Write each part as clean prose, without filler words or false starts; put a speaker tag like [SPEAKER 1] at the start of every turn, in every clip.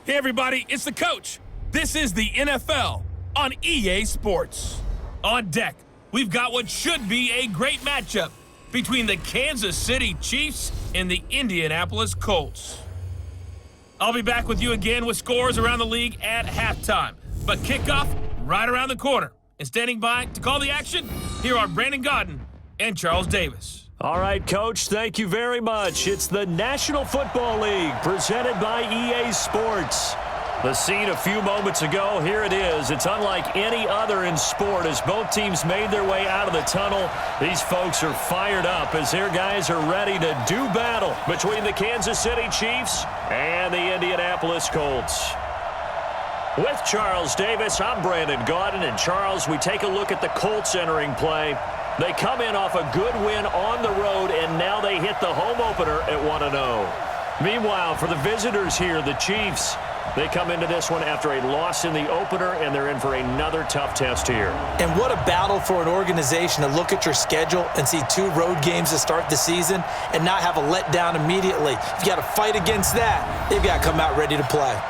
[SPEAKER 1] Hey everybody, it's the coach. This is the NFL on EA Sports. On deck, we've got what should be a great matchup between the Kansas City Chiefs and the Indianapolis Colts. I'll be back with you again with scores around the league at halftime. But kickoff right around the corner. And standing by to call the action, here are Brandon Godden and Charles Davis.
[SPEAKER 2] All right, Coach, thank you very much. It's the National Football League presented by EA Sports. The scene a few moments ago, here it is. It's unlike any other in sport as both teams made their way out of the tunnel. These folks are fired up as their guys are ready to do battle between the Kansas City Chiefs and the Indianapolis Colts. With Charles Davis, I'm Brandon Godden. And Charles, we take a look at the Colts entering play. They come in off a good win on the road, and now they hit the home opener at 1-0. Meanwhile, for the visitors here, the Chiefs, they come into this one after a loss in the opener, and they're in for another tough test here.
[SPEAKER 3] And what a battle for an organization to look at your schedule and see 2 road games to start the season and not have a letdown immediately. You've got to fight against that. They've got to come out ready to play.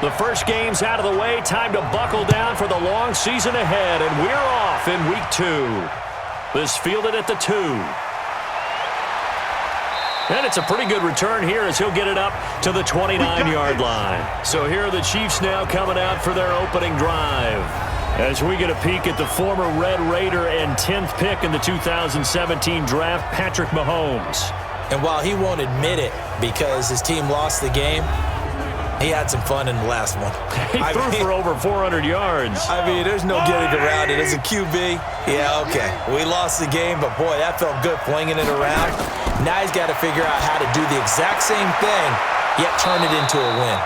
[SPEAKER 2] The first game's out of the way. Time to buckle down for the long season ahead, and we're off in week 2. This fielded at the 2. And it's a pretty good return here as he'll get it up to the 29-yard line. So here are the Chiefs now coming out for their opening drive. As we get a peek at the former Red Raider and 10th pick in the 2017 draft, Patrick Mahomes.
[SPEAKER 3] And while he won't admit it because his team lost the game, he had some fun in the last one.
[SPEAKER 2] He threw for over 400 yards.
[SPEAKER 3] I mean, there's no getting around it. As a QB, yeah, okay. We lost the game, but boy, that felt good flinging it around. Now he's got to figure out how to do the exact same thing, yet turn it into a win.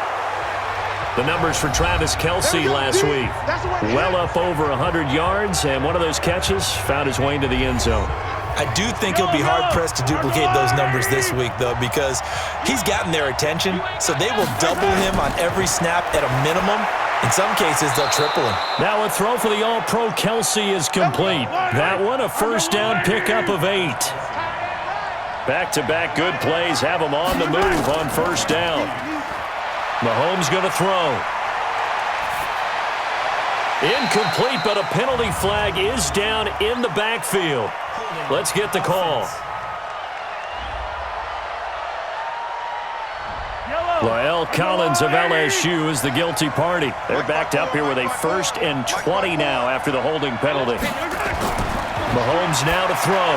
[SPEAKER 2] The numbers for Travis Kelce last week. Well up over 100 yards, and one of those catches found his way into the end zone.
[SPEAKER 3] I do think he'll be hard-pressed to duplicate those numbers this week, though, because he's gotten their attention, so they will double him on every snap at a minimum. In some cases, they'll triple him.
[SPEAKER 2] Now a throw for the All-Pro Kelce is complete. That one a first down pickup of 8. Back-to-back good plays have him on the move on first down. Mahomes going to throw. Incomplete, but a penalty flag is down in the backfield. Let's get the call. La'el Collins of LSU is the guilty party. They're backed up here with a 1st and 20 now after the holding penalty. Mahomes now to throw.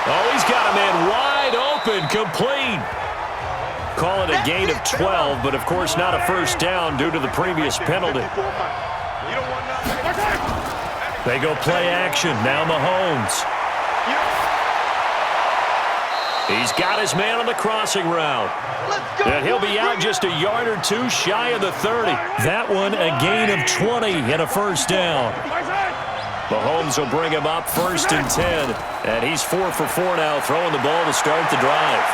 [SPEAKER 2] Oh, he's got a man wide open, complete. Call it a gain of 12, but of course not a first down due to the previous penalty. They go play action. Now Mahomes. He's got his man on the crossing route. And he'll be out just a yard or 2 shy of the 30. That one a gain of 20 and a first down. Mahomes will bring him up 1st and 10. And he's 4 for 4 now, throwing the ball to start the drive.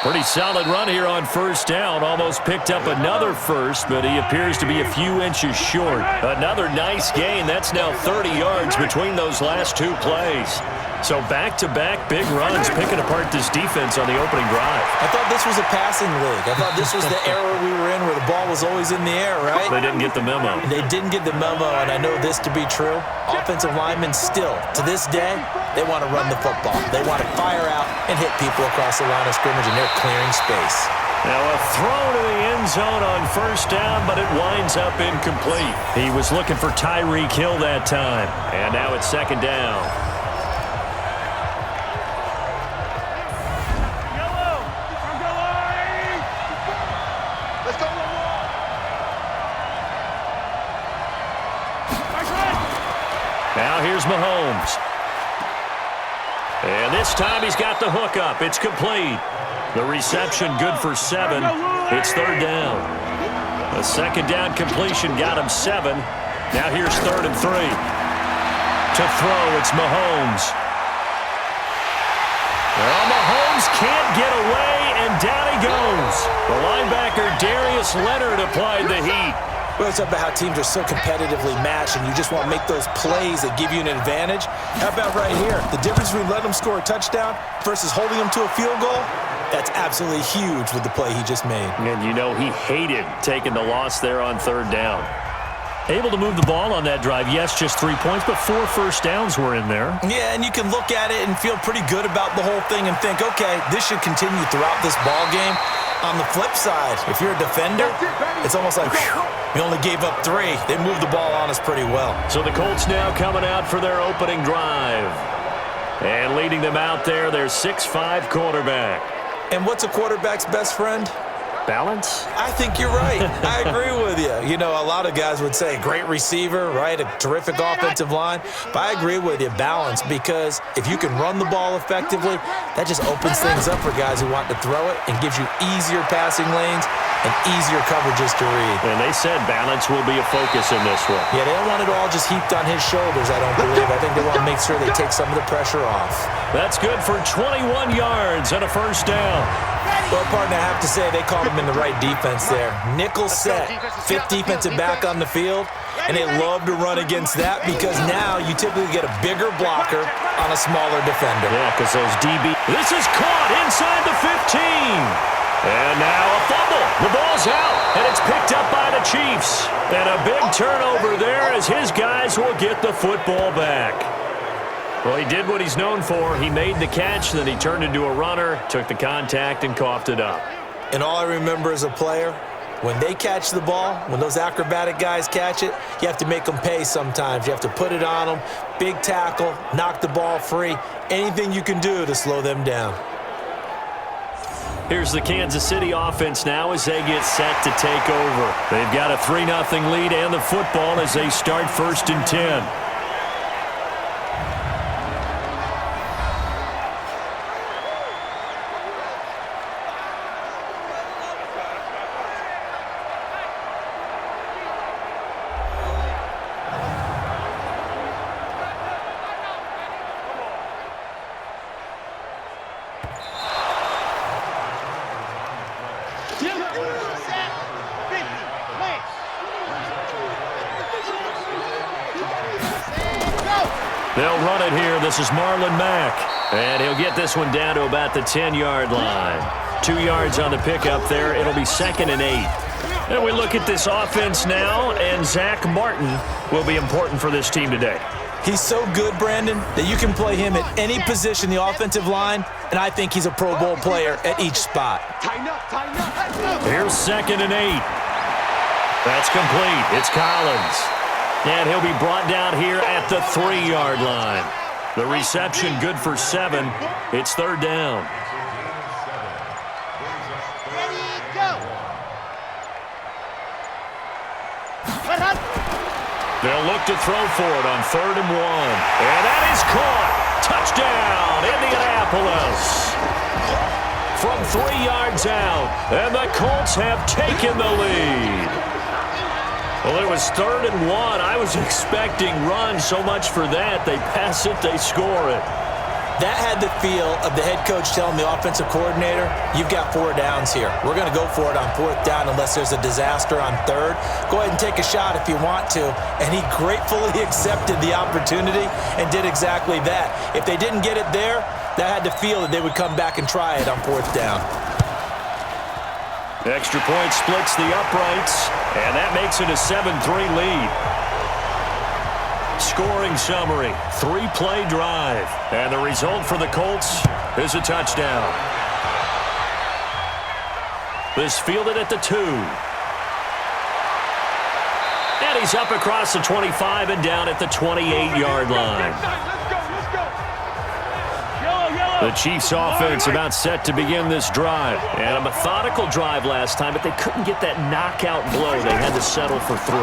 [SPEAKER 2] Pretty solid run here on first down. Almost picked up another first, but he appears to be a few inches short. Another nice gain. That's now 30 yards between those last 2 plays. So back-to-back big runs, picking apart this defense on the opening drive.
[SPEAKER 3] I thought this was a passing league. I thought this was the era we were in where the ball was always in the air, right?
[SPEAKER 2] They didn't get the memo.
[SPEAKER 3] They didn't get the memo, and I know this to be true. Offensive linemen still, to this day, they want to run the football. They want to fire out and hit people across the line of scrimmage, and they're clearing space.
[SPEAKER 2] Now a throw to the end zone on first down, but it winds up incomplete. He was looking for Tyreek Hill that time, and now it's 2nd down. Now here's Mahomes. And this time he's got the hook up. It's complete. The reception good for 7. It's 3rd down. A second down completion got him 7. Now here's 3rd and 3. To throw, it's Mahomes. Well, Mahomes can't get away, and down he goes. The linebacker Darius Leonard applied the heat.
[SPEAKER 3] Well, it's about how teams are so competitively matched, and you just want to make those plays that give you an advantage. How about right here? The difference between letting them score a touchdown versus holding them to a field goal, that's absolutely huge with the play he just made.
[SPEAKER 2] And you know he hated taking the loss there on 3rd down. Able to move the ball on that drive. Yes, just 3 points, but 4 first downs were in there.
[SPEAKER 3] Yeah, and you can look at it and feel pretty good about the whole thing and think, okay, this should continue throughout this ball game. On the flip side, if you're a defender, it's almost like, whew, we only gave up 3. They moved the ball on us pretty well.
[SPEAKER 2] So the Colts now coming out for their opening drive. And leading them out there, their 6'5" quarterback.
[SPEAKER 3] And what's a quarterback's best friend?
[SPEAKER 2] Balance?
[SPEAKER 3] I think you're right. I agree with you. You know, a lot of guys would say great receiver, right? A terrific offensive line. But I agree with you, balance, because if you can run the ball effectively, that just opens things up for guys who want to throw it and gives you easier passing lanes and easier coverages to read.
[SPEAKER 2] And they said balance will be a focus in this one.
[SPEAKER 3] Yeah, they don't want it all just heaped on his shoulders, I don't believe. I think they want to make sure they take some of the pressure off.
[SPEAKER 2] That's good for 21 yards and a first down.
[SPEAKER 3] Well, partner, I have to say they called him in the right defense there. Nickel set, 5th defensive back on the field, and they love to run against that because now you typically get a bigger blocker on a smaller defender.
[SPEAKER 2] Yeah, because those DB. This is caught inside the 15. And now a fumble. The ball's out, and it's picked up by the Chiefs. And a big turnover there as his guys will get the football back. Well, he did what he's known for. He made the catch, then he turned into a runner, took the contact, and coughed it up.
[SPEAKER 3] And all I remember as a player, when they catch the ball, when those acrobatic guys catch it, you have to make them pay sometimes. You have to put it on them, big tackle, knock the ball free, anything you can do to slow them down.
[SPEAKER 2] Here's the Kansas City offense now as they get set to take over. They've got a 3-0 lead and the football as they start 1st and 10. They'll run it here. This is Marlon Mack. And he'll get this one down to about the 10-yard line. 2 yards on the pickup there. It'll be 2nd and 8. And we look at this offense now, and Zach Martin will be important for this team today.
[SPEAKER 3] He's so good, Brandon, that you can play him at any position in the offensive line, and I think he's a Pro Bowl player at each spot.
[SPEAKER 2] Here's 2nd and 8. That's complete. It's Collins. And he'll be brought down here at the 3-yard line. The reception good for 7. It's 3rd down.
[SPEAKER 4] Ready, go.
[SPEAKER 2] They'll look to throw for it on 3rd and 1. And that is caught. Touchdown, Indianapolis. From 3 yards out. And the Colts have taken the lead. Well, it was 3rd and 1. I was expecting run, so much for that. They pass it, they score it.
[SPEAKER 3] That had the feel of the head coach telling the offensive coordinator, you've got 4 downs here. We're going to go for it on 4th down unless there's a disaster on 3rd. Go ahead and take a shot if you want to. And he gratefully accepted the opportunity and did exactly that. If they didn't get it there, that had the feel that they would come back and try it on 4th down.
[SPEAKER 2] Extra point splits the uprights, and that makes it a 7-3 lead. Scoring summary, 3-play drive, and the result for the Colts is a touchdown. This fielded at the 2. And he's up across the 25 and down at the 28-yard line. The Chiefs offense about set to begin this drive. And a methodical drive last time, but they couldn't get that knockout blow. They had to settle for 3.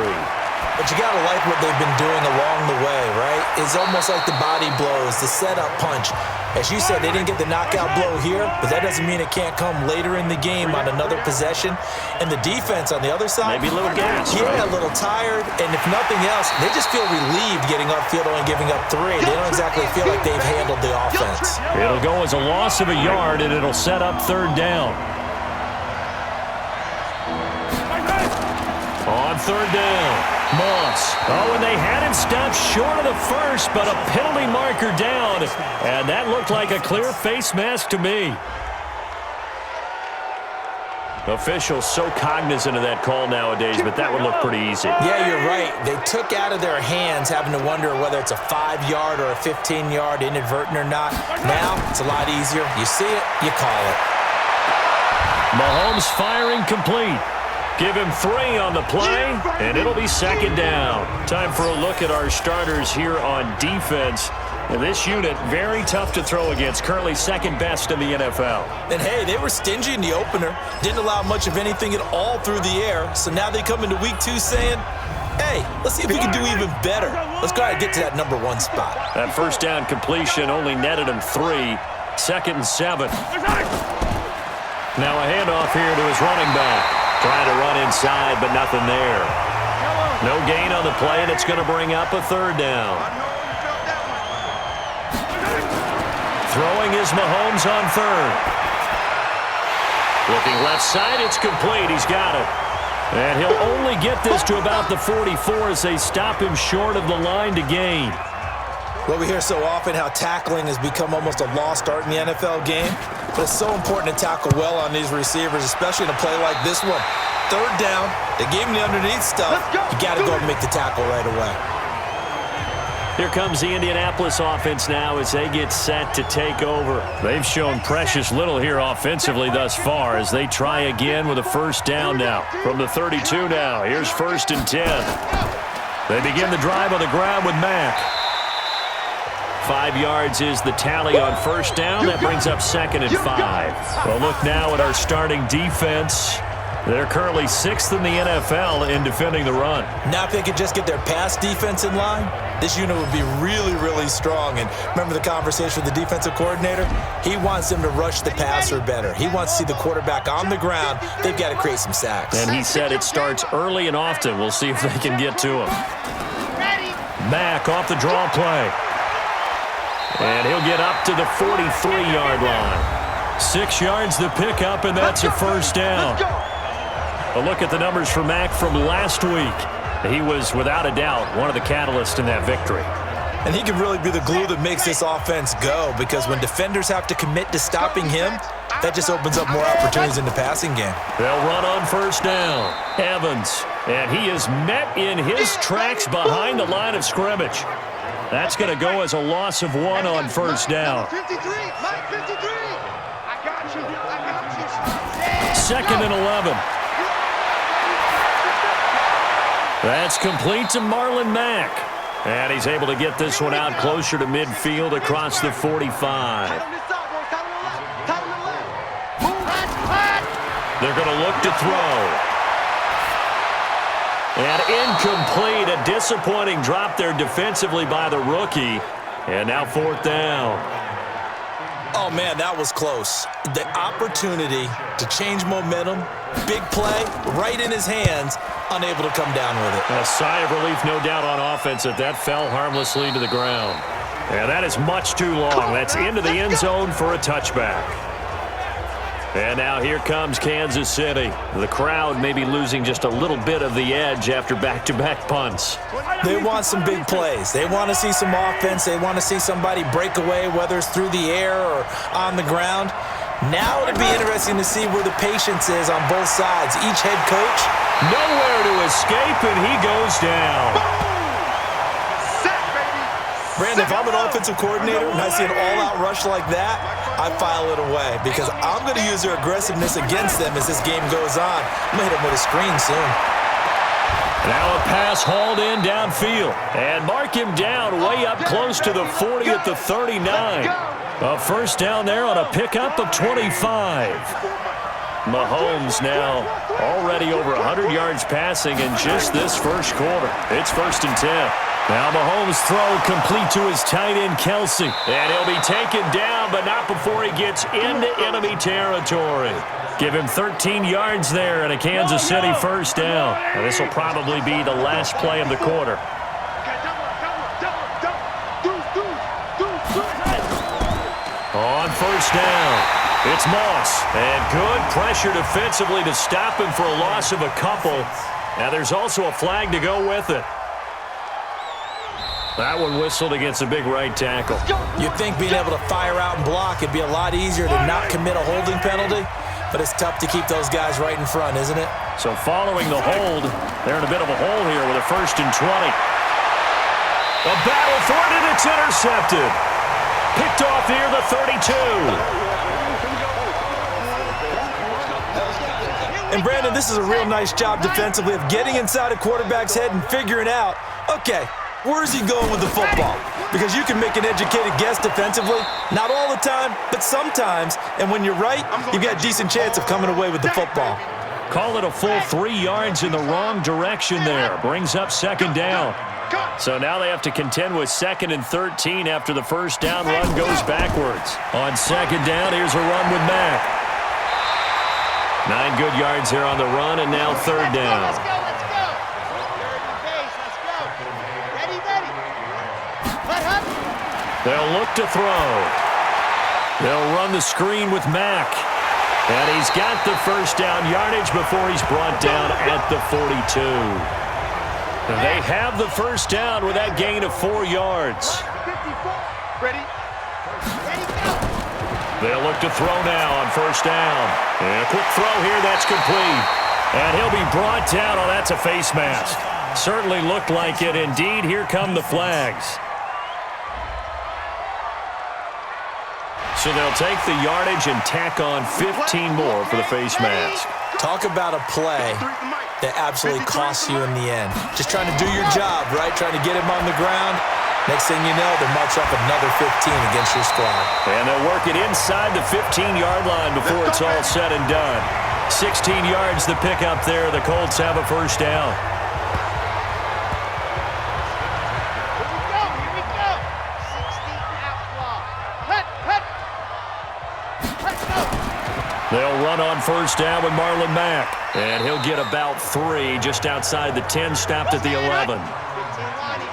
[SPEAKER 3] But you got to like what they've been doing along the way, right? It's almost like the body blows, the setup punch. As you said, they didn't get the knockout blow here, but that doesn't mean it can't come later in the game on another possession. And the defense on the other side,
[SPEAKER 2] maybe a little gas.
[SPEAKER 3] Yeah, a little tired. And if nothing else, they just feel relieved getting upfield, only giving up 3. They don't exactly feel like they've handled the offense.
[SPEAKER 2] It'll go as a loss of a yard, and it'll set up 3rd down. On 3rd down, Moss. Oh, and they had him stopped short of the first, but a penalty marker down. And that looked like a clear face mask to me. Officials so cognizant of that call nowadays, but that would look pretty easy.
[SPEAKER 3] Yeah, you're right. They took out of their hands having to wonder whether it's a 5-yard or a 15-yard inadvertent or not. Now, it's a lot easier. You see it, you call it.
[SPEAKER 2] Mahomes firing complete. Give him 3 on the play, and it'll be 2nd down. Time for a look at our starters here on defense. And this unit, very tough to throw against, currently 2nd best in the NFL.
[SPEAKER 3] And, hey, they were stingy in the opener, didn't allow much of anything at all through the air. So now they come into week 2 saying, hey, let's see if we can do even better. Let's go ahead and get to that number 1 spot.
[SPEAKER 2] That 1st down completion only netted him 3. 2nd and 7. Now a handoff here to his running back. Trying to run inside, but nothing there. No gain on the play, and it's going to bring up a 3rd down. Throwing is Mahomes on 3rd. Looking left side, it's complete. He's got it. And he'll only get this to about the 44 as they stop him short of the line to gain.
[SPEAKER 3] Well, we hear so often how tackling has become almost a lost art in the NFL game. But it's so important to tackle well on these receivers, especially in a play like this one. 3rd down, they gave him the underneath stuff. You got to go and make the tackle right away.
[SPEAKER 2] Here comes the Indianapolis offense now as they get set to take over. They've shown precious little here offensively thus far as they try again with a 1st down now. From the 32 now, here's 1st and 10. They begin the drive on the ground with Mack. 5 yards is the tally on 1st down. That brings up 2nd and 5. Well, look now at our starting defense. They're currently 6th in the NFL in defending the run.
[SPEAKER 3] Now if they could just get their pass defense in line, this unit would be really, really strong. And remember the conversation with the defensive coordinator? He wants them to rush the passer better. He wants to see the quarterback on the ground. They've got to create some sacks.
[SPEAKER 2] And he said it starts early and often. We'll see if they can get to him. Mack off the draw play. And he'll get up to the 43-yard line. 6 yards the pickup, and that's a 1st down. A look at the numbers for Mack from last week. He was, without a doubt, one of the catalysts in that victory.
[SPEAKER 3] And he can really be the glue that makes this offense go, because when defenders have to commit to stopping him, that just opens up more opportunities in the passing game.
[SPEAKER 2] They'll run on 1st down. Evans, and he is met in his tracks behind the line of scrimmage. That's going to go as a loss of 1 on 1st down. 2nd and 11. That's complete to Marlon Mack. And he's able to get this one out closer to midfield across the 45. They're going to look to throw. And incomplete. A disappointing drop there defensively by the rookie. And now 4th down.
[SPEAKER 3] Oh, man, that was close. The opportunity to change momentum, big play, right in his hands, unable to come down with it.
[SPEAKER 2] A sigh of relief, no doubt, on offense that fell harmlessly to the ground. And that is much too long. That's into the end zone for a touchback. And now here comes Kansas City. The crowd may be losing just a little bit of the edge after back-to-back punts.
[SPEAKER 3] They want some big plays. They want to see some offense. They want to see somebody break away, whether it's through the air or on the ground. Now it'll be interesting to see where the patience is on both sides. Each head coach,
[SPEAKER 2] nowhere to escape, and he goes down.
[SPEAKER 3] Brandon, if I'm an offensive coordinator and I see an all-out rush like that, I file it away because I'm going to use their aggressiveness against them as this game goes on. I'm going to hit them with a screen soon.
[SPEAKER 2] Now a pass hauled in downfield. And mark him down way up close to the 40 at the 39. A 1st down there on a pickup of 25. Mahomes now already over 100 yards passing in just this first quarter. It's 1st and 10. Now Mahomes' throw complete to his tight end, Kelsey. And he'll be taken down, but not before he gets into enemy territory. Give him 13 yards there and a Kansas City first down. And this will probably be the last play of the quarter. On first down, it's Moss. And good pressure defensively to stop him for a loss of a couple. Now there's also a flag to go with it. That one whistled against a big right tackle.
[SPEAKER 3] You'd think being able to fire out and block it'd be a lot easier to not commit a holding penalty, but it's tough to keep those guys right in front, isn't it?
[SPEAKER 2] So following the hold, they're in a bit of a hole here with a 1st and 20. A battle for it, and it's intercepted. Picked off here, the 32.
[SPEAKER 3] And Brandon, this is a real nice job defensively of getting inside a quarterback's head and figuring out, okay, where is he going with the football? Because you can make an educated guess defensively, not all the time, but sometimes. And when you're right, you've got a decent chance of coming away with the football.
[SPEAKER 2] Call it a full 3 yards in the wrong direction there. Brings up 2nd down. So now they have to contend with 2nd and 13 after the first down run goes backwards. On 2nd down, here's a run with Mack. 9 good yards here on the run, and now 3rd down.
[SPEAKER 4] Let's go. Ready.
[SPEAKER 2] They'll look to throw. They'll run the screen with Mack. And he's got the first down yardage before he's brought down at the 42. They have the first down with that gain of 4 yards.
[SPEAKER 4] Ready, go.
[SPEAKER 2] They'll look to throw now on first down. And a quick throw here, that's complete. And he'll be brought down. Oh, that's a face mask. Certainly looked like it. Indeed, here come the flags. So they'll take the yardage and tack on 15 more for the face mask.
[SPEAKER 3] Talk about a play that absolutely costs you in the end. Just trying to do your job, right? Trying to get him on the ground. Next thing you know, they'll march up another 15 against your squad.
[SPEAKER 2] And they'll work it inside the 15-yard line before it's all said and done. 16 yards the pickup there. The Colts have a first down.
[SPEAKER 4] Here we go. 16 out block. Cut, go.
[SPEAKER 2] They'll run on first down with Marlon Mack. And he'll get about 3 just outside the 10, stopped at the 11.
[SPEAKER 4] 15 lining.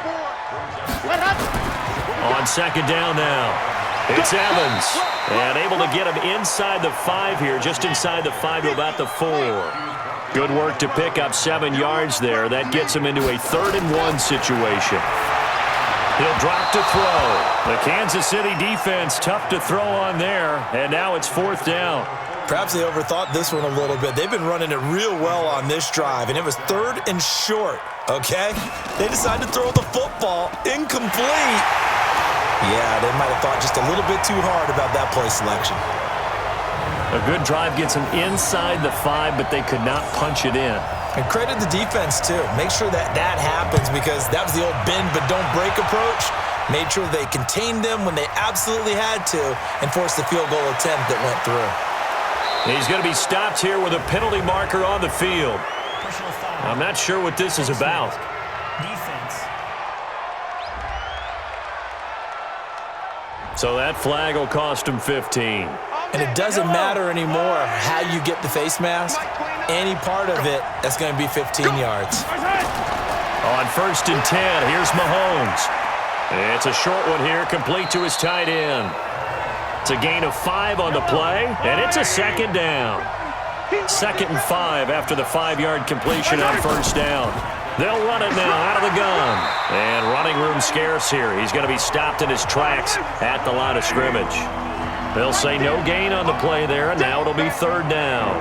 [SPEAKER 4] 4.
[SPEAKER 2] On 2nd down now, it's Evans. And able to get him inside the 5 here, just inside the 5 to about the 4. Good work to pick up 7 yards there. That gets him into a 3rd and 1 situation. He'll drop to throw. The Kansas City defense tough to throw on there, and now it's 4th down.
[SPEAKER 3] Perhaps they overthought this one a little bit. They've been running it real well on this drive, and it was 3rd and short, okay? They decided to throw the football incomplete. Yeah, they might have thought just a little bit too hard about that play selection.
[SPEAKER 2] A good drive gets them inside the 5, but they could not punch it in.
[SPEAKER 3] And credit the defense, too. Make sure that happens because that was the old bend but don't break approach. Made sure they contained them when they absolutely had to and forced the field goal attempt that went through.
[SPEAKER 2] He's going to be stopped here with a penalty marker on the field. I'm not sure what this is about.
[SPEAKER 5] Defense.
[SPEAKER 2] So that flag will cost him 15.
[SPEAKER 3] And it doesn't matter anymore how you get the face mask. Any part of it, that's going to be 15 yards.
[SPEAKER 2] On 1st and 10, here's Mahomes. It's a short one here, complete to his tight end. It's a gain of 5 on the play, and it's a 2nd down. 2nd and 5 after the 5-yard completion on first down. They'll run it now out of the gun. And running room scarce here. He's going to be stopped in his tracks at the line of scrimmage. They'll say no gain on the play there, and now it'll be 3rd down.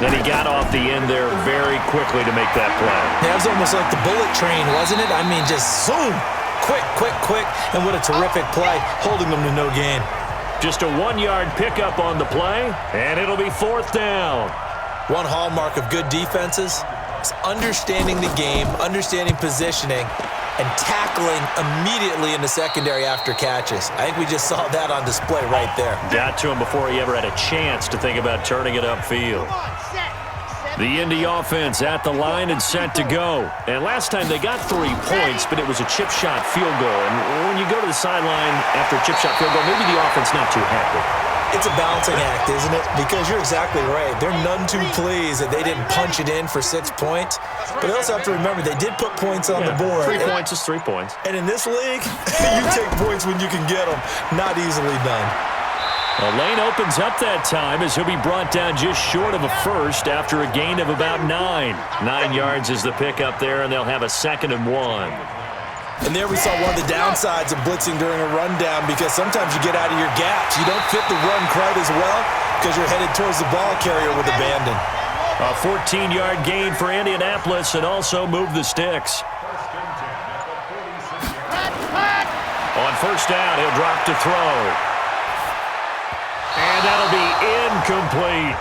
[SPEAKER 2] Then he got off the end there very quickly to make that play.
[SPEAKER 3] That was almost like the bullet train, wasn't it? I mean, just zoom. Quick. And what a terrific play, holding them to no gain.
[SPEAKER 2] Just a 1-yard pickup on the play, and it'll be 4th down.
[SPEAKER 3] One hallmark of good defenses is understanding the game, understanding positioning, and tackling immediately in the secondary after catches. I think we just saw that on display right there.
[SPEAKER 2] Got to him before he ever had a chance to think about turning it upfield. The Indy offense at the line and set to go. And last time they got 3 points, but it was a chip shot field goal. And when you go to the sideline after a chip shot field goal, maybe the offense not too happy.
[SPEAKER 3] It's a balancing act, isn't it? Because you're exactly right. They're none too pleased that they didn't punch it in for 6 points. But they also have to remember they did put points on the board.
[SPEAKER 2] 3 points is 3 points.
[SPEAKER 3] And in this league, you take points when you can get them. Not easily done.
[SPEAKER 2] The lane opens up that time as he'll be brought down just short of a first after a gain of about 9. 9 yards is the pickup there, and they'll have a 2nd and 1.
[SPEAKER 3] And there we saw one of the downsides of blitzing during a rundown, because sometimes you get out of your gaps. You don't fit the run quite as well because you're headed towards the ball carrier with abandon.
[SPEAKER 2] A 14-yard gain for Indianapolis and also move the sticks. On first down, he'll drop to throw. And that'll be incomplete.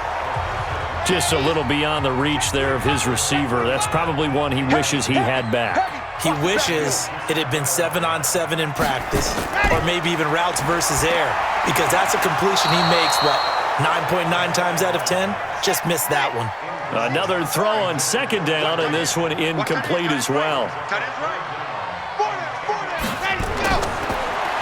[SPEAKER 2] Just a little beyond the reach there of his receiver. That's probably one he wishes he had back.
[SPEAKER 3] He wishes it had been 7-on-7 in practice, or maybe even routes versus air, because that's a completion he makes, 9.9 times out of 10? Just missed that one.
[SPEAKER 2] Another throw on 2nd down, and this one incomplete as well.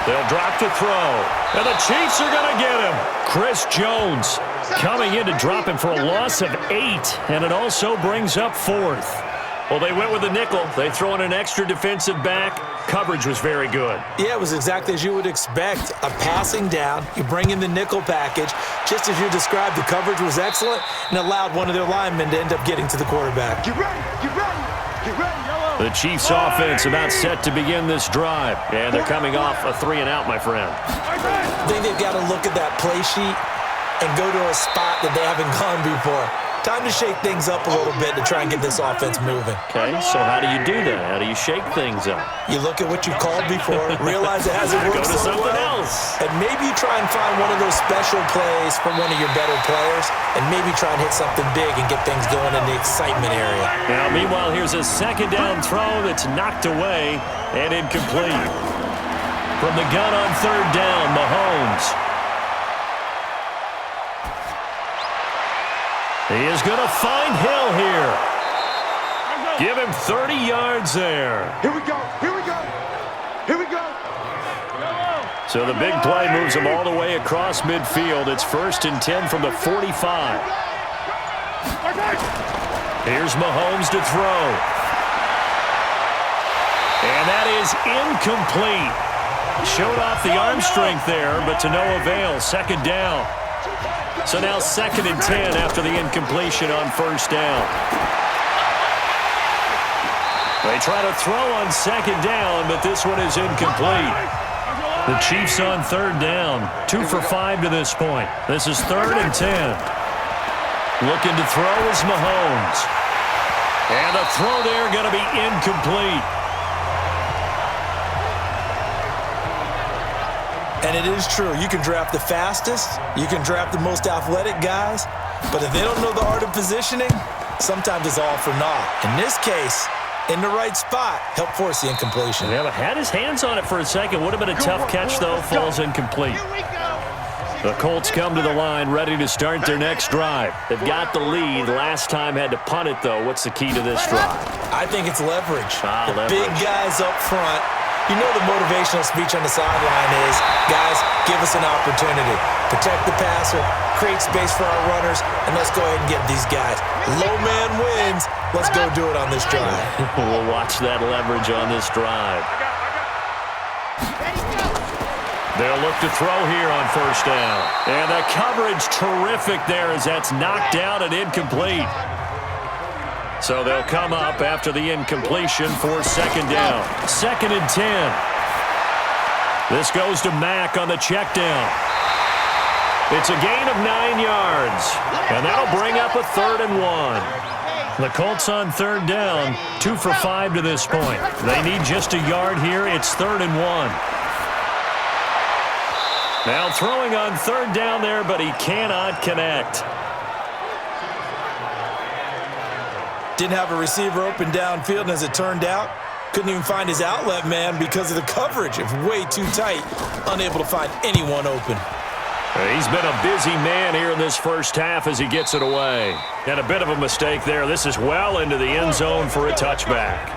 [SPEAKER 2] They'll drop to throw, and the Chiefs are going to get him. Chris Jones coming in to drop him for a loss of 8, and it also brings up 4th. Well, they went with the nickel. They throw in an extra defensive back. Coverage was very good.
[SPEAKER 3] Yeah, it was exactly as you would expect. A passing down, you bring in the nickel package. Just as you described, the coverage was excellent and allowed one of their linemen to end up getting to the quarterback.
[SPEAKER 4] Get ready, get ready, get ready, yellow.
[SPEAKER 2] The Chiefs offense about set to begin this drive. And they're coming off a 3-and-out, my friend.
[SPEAKER 3] I think they've got to look at that play sheet and go to a spot that they haven't gone before. Time to shake things up a little bit to try and get this offense moving.
[SPEAKER 2] Okay, so how do you do that? How do you shake things up?
[SPEAKER 3] You look at what you called before, realize it hasn't worked
[SPEAKER 2] Go to
[SPEAKER 3] so
[SPEAKER 2] something
[SPEAKER 3] well,
[SPEAKER 2] else.
[SPEAKER 3] and maybe try and find one of those special plays from one of your better players, and maybe try and hit something big and get things going in the excitement area.
[SPEAKER 2] Now, meanwhile, here's a 2nd down throw that's knocked away and incomplete. From the gun on 3rd down, Mahomes. He is going to find Hill here. Give him 30 yards there.
[SPEAKER 4] Here we go, here we go, here we go.
[SPEAKER 2] So the big play moves him all the way across midfield. It's 1st and 10 from the 45. Here's Mahomes to throw. And that is incomplete. Showed off the arm strength there, but to no avail. 2nd down. So now 2nd and 10 after the incompletion on 1st down. They try to throw on 2nd down, but this one is incomplete. The Chiefs on 3rd down. 2 for 5 to this point. This is 3rd and 10. Looking to throw is Mahomes. And the throw there going to be incomplete.
[SPEAKER 3] And it is true. You can draft the fastest. You can draft the most athletic guys. But if they don't know the art of positioning, sometimes it's all for naught. In this case, in the right spot, help force the incompletion.
[SPEAKER 2] Yeah, but had his hands on it for a second. Would have been a tough catch, though. Falls incomplete.
[SPEAKER 4] Here we go.
[SPEAKER 2] The Colts come to the line ready to start their next drive. They've got the lead. Last time had to punt it, though. What's the key to this drive?
[SPEAKER 3] I think it's leverage. The
[SPEAKER 2] leverage.
[SPEAKER 3] big guys up front. You know the motivational speech on the sideline is, guys, give us an opportunity. Protect the passer, create space for our runners, and let's go ahead and get these guys. Low man wins. Let's go do it on this drive.
[SPEAKER 2] We'll watch that leverage on this drive.
[SPEAKER 4] Ready, go.
[SPEAKER 2] They'll look to throw here on 1st down. And the coverage terrific there as that's knocked down and incomplete. So they'll come up after the incompletion for 2nd down. 2nd and 10. This goes to Mack on the check down. It's a gain of 9 yards. And that'll bring up a 3rd and 1. The Colts on 3rd down, 2 for 5 to this point. They need just a yard here. It's 3rd and 1. Now throwing on 3rd down there, but he cannot connect.
[SPEAKER 3] Didn't have a receiver open downfield, and as it turned out, Couldn't even find his outlet man because of the coverage. It's way too tight. Unable to find anyone open.
[SPEAKER 2] He's been a busy man here in this first half as he gets it away. And a bit of a mistake there. This is well into the end zone for a touchback.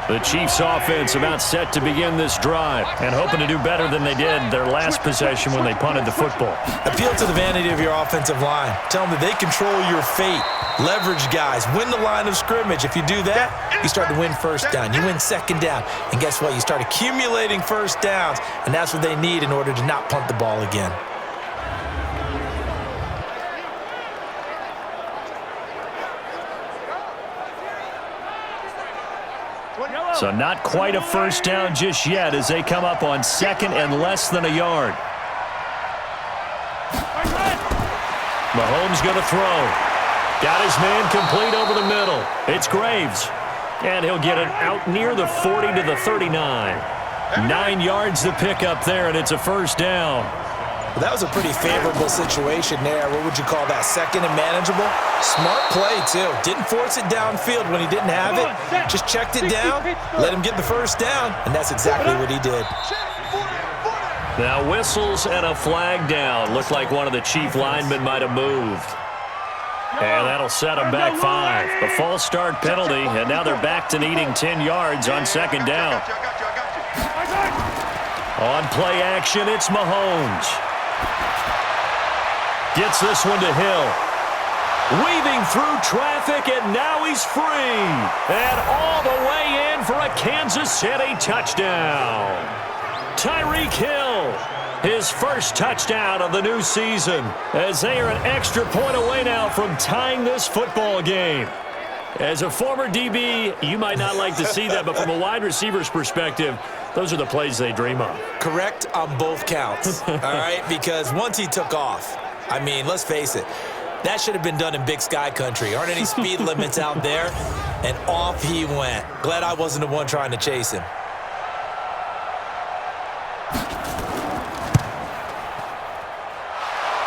[SPEAKER 2] The Chiefs offense about set to begin this drive and hoping to do better than they did their last possession when they punted the football.
[SPEAKER 3] Appeal to the vanity of your offensive line. Tell them that they control your fate. Leverage guys. Win the line of scrimmage. If you do that, you start to win first down. You win second down. And guess what? You start accumulating first downs, and that's what they need in order to not punt the ball again.
[SPEAKER 2] So not quite a first down just yet as they come up on second and less than a yard. Mahomes going to throw. Got his man complete over the middle. It's Graves. And he'll get it out near the 40 to the 39. 9 yards to pick up there, and it's a first down.
[SPEAKER 3] Well, that was a pretty favorable situation there. What would you call that? Second and manageable? Smart play, too. Didn't force it downfield when he didn't have it. Just checked it down, let him get the first down, and that's exactly what he did.
[SPEAKER 2] Now whistles and a flag down. Looked like one of the Chief linemen might have moved. And that'll set them back 5. A false start penalty, and now they're back to needing 10 yards on second down. On play action, it's Mahomes. Gets this one to Hill. Weaving through traffic, and now he's free. And all the way in for a Kansas City touchdown. Tyreek Hill, his first touchdown of the new season, as they are an extra point away now from tying this football game. As a former DB, you might not like to see that, but from a wide receiver's perspective, those are the plays they dream of.
[SPEAKER 3] Correct on both counts, all right? Because once he took off, I mean, let's face it, that should have been done in Big Sky country. Aren't any speed limits out there? And off he went. Glad I wasn't the one trying to chase him.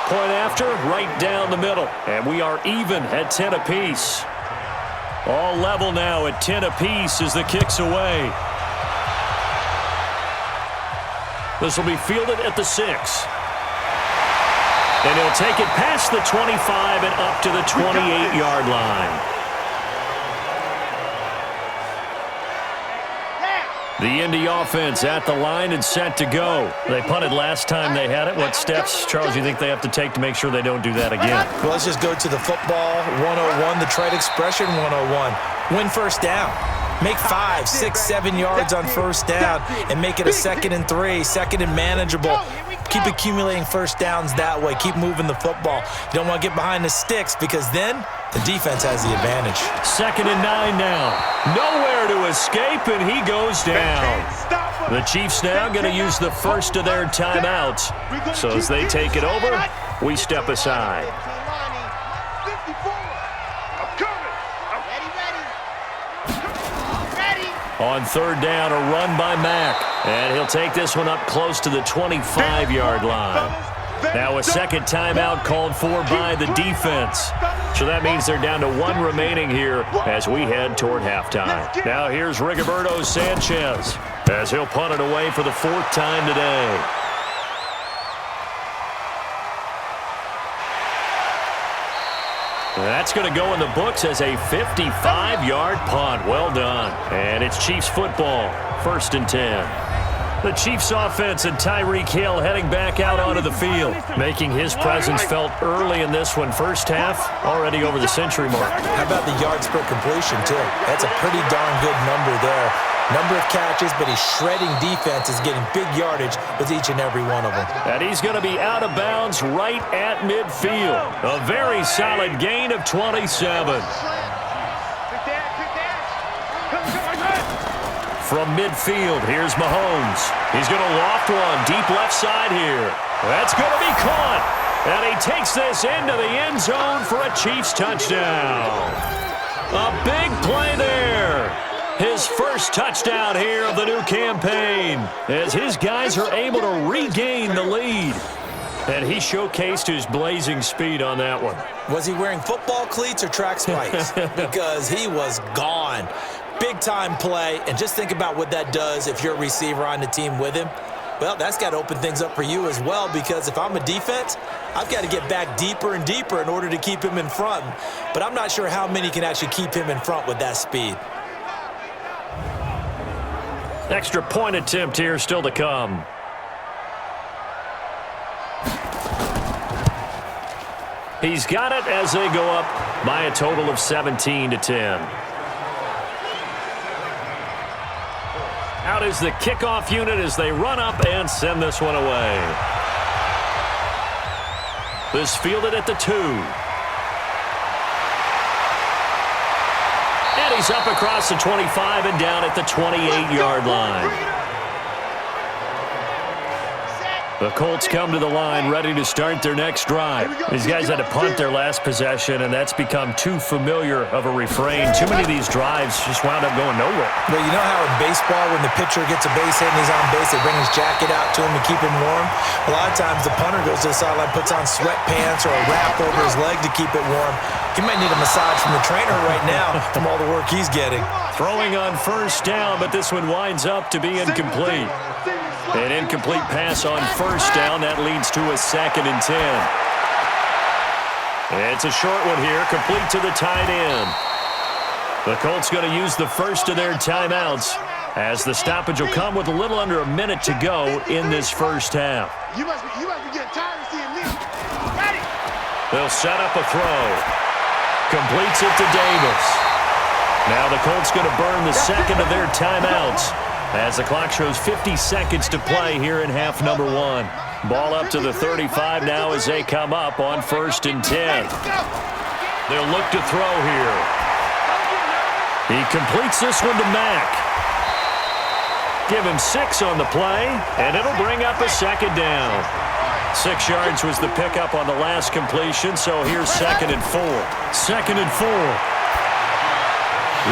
[SPEAKER 2] Point after, right down the middle. And we are even at 10 apiece. All level now at 10 apiece as the kick's away. This will be fielded at the 6. And he'll take it past the 25 and up to the 28-yard line. The Indy offense at the line and set to go. They punted last time they had it. What steps, Charles, you think they have to take to make sure they don't do that again?
[SPEAKER 3] Well, let's just go to the football 101, the trade expression 101. Win first down. Make 5, 6, 7 yards on first down and make it a 2nd and 3, 2nd and manageable. Keep accumulating first downs that way. Keep moving the football. You don't want to get behind the sticks because then the defense has the advantage.
[SPEAKER 2] 2nd and 9 now. Nowhere to escape, and he goes down. The Chiefs now going to use the first of their timeouts. So as they take it over, we step aside. On third down, a run by Mack. And he'll take this one up close to the 25-yard line. Now a second timeout called for by the defense. So that means they're down to 1 remaining here as we head toward halftime. Now here's Rigoberto Sanchez as he'll punt it away for the 4th time today. That's going to go in the books as a 55-yard punt. Well done. And it's Chiefs football, 1st and 10. The Chiefs offense and Tyreek Hill heading back out onto the field, making his presence felt early in this one. First half, already over the century mark.
[SPEAKER 3] How about the yards per completion, too? That's a pretty darn good number there. Number of catches, but he's shredding defenses, getting big yardage with each and every one of them.
[SPEAKER 2] And he's going to be out of bounds right at midfield. A very solid gain of 27. From midfield, here's Mahomes. He's going to loft one deep left side here. That's going to be caught. And he takes this into the end zone for a Chiefs touchdown. A big play there. His first touchdown here of the new campaign as his guys are able to regain the lead. And he showcased his blazing speed on that one.
[SPEAKER 3] Was he wearing football cleats or track spikes? Because he was gone. Big-time play, and just think about what that does if you're a receiver on the team with him. Well, that's got to open things up for you as well, because if I'm a defense, I've got to get back deeper and deeper in order to keep him in front. But I'm not sure how many can actually keep him in front with that speed.
[SPEAKER 2] Extra point attempt here still to come. He's got it as they go up by a total of 17-10. Out is the kickoff unit as they run up and send this one away. This fielded at the 2. And he's up across the 25 and down at the 28-yard line. The Colts come to the line ready to start their next drive. These guys had to punt their last possession, and that's become too familiar of a refrain. Too many of these drives just wound up going nowhere.
[SPEAKER 3] Well, you know how in baseball when the pitcher gets a base hit and he's on base, they bring his jacket out to him to keep him warm? A lot of times the punter goes to the sideline, puts on sweatpants or a wrap over his leg to keep it warm. He might need a massage from the trainer right now from all the work he's getting.
[SPEAKER 2] Throwing on first down, but this one winds up to be incomplete. An incomplete pass on first down. That leads to a 2nd and 10. It's a short one here, complete to the tight end. The Colts going to use the first of their timeouts as the stoppage will come with a little under a minute to go in this first half.
[SPEAKER 4] You must be getting tired of seeing me. Got it.
[SPEAKER 2] They'll set up a throw. Completes it to Davis. Now the Colts going to burn the second of their timeouts as the clock shows 50 seconds to play here in half number 1. Ball up to the 35 now as they come up on 1st and 10. They'll look to throw here. He completes this one to Mack. Give him 6 on the play, and it'll bring up a 2nd down. 6 yards was the pickup on the last completion, so here's 2nd and 4. 2nd and 4.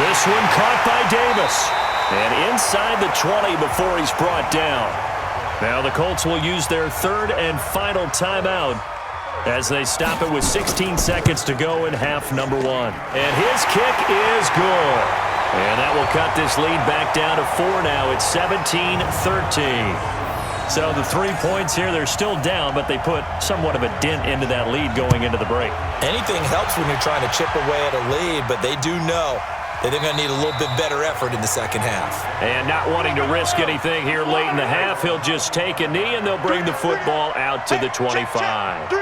[SPEAKER 2] This one caught by Davis. And inside the 20 before he's brought down. Now the Colts will use their 3rd and final timeout as they stop it with 16 seconds to go in half number 1. And his kick is good. And that will cut this lead back down to 4 now. It's 17-13. So the 3 points here, they're still down, but they put somewhat of a dent into that lead going into the break.
[SPEAKER 3] Anything helps when you're trying to chip away at a lead, but they do know that they're going to need a little bit better effort in the second half. And
[SPEAKER 2] not wanting to risk anything here late in the half, he'll just take a knee, and they'll bring the football out to the 25.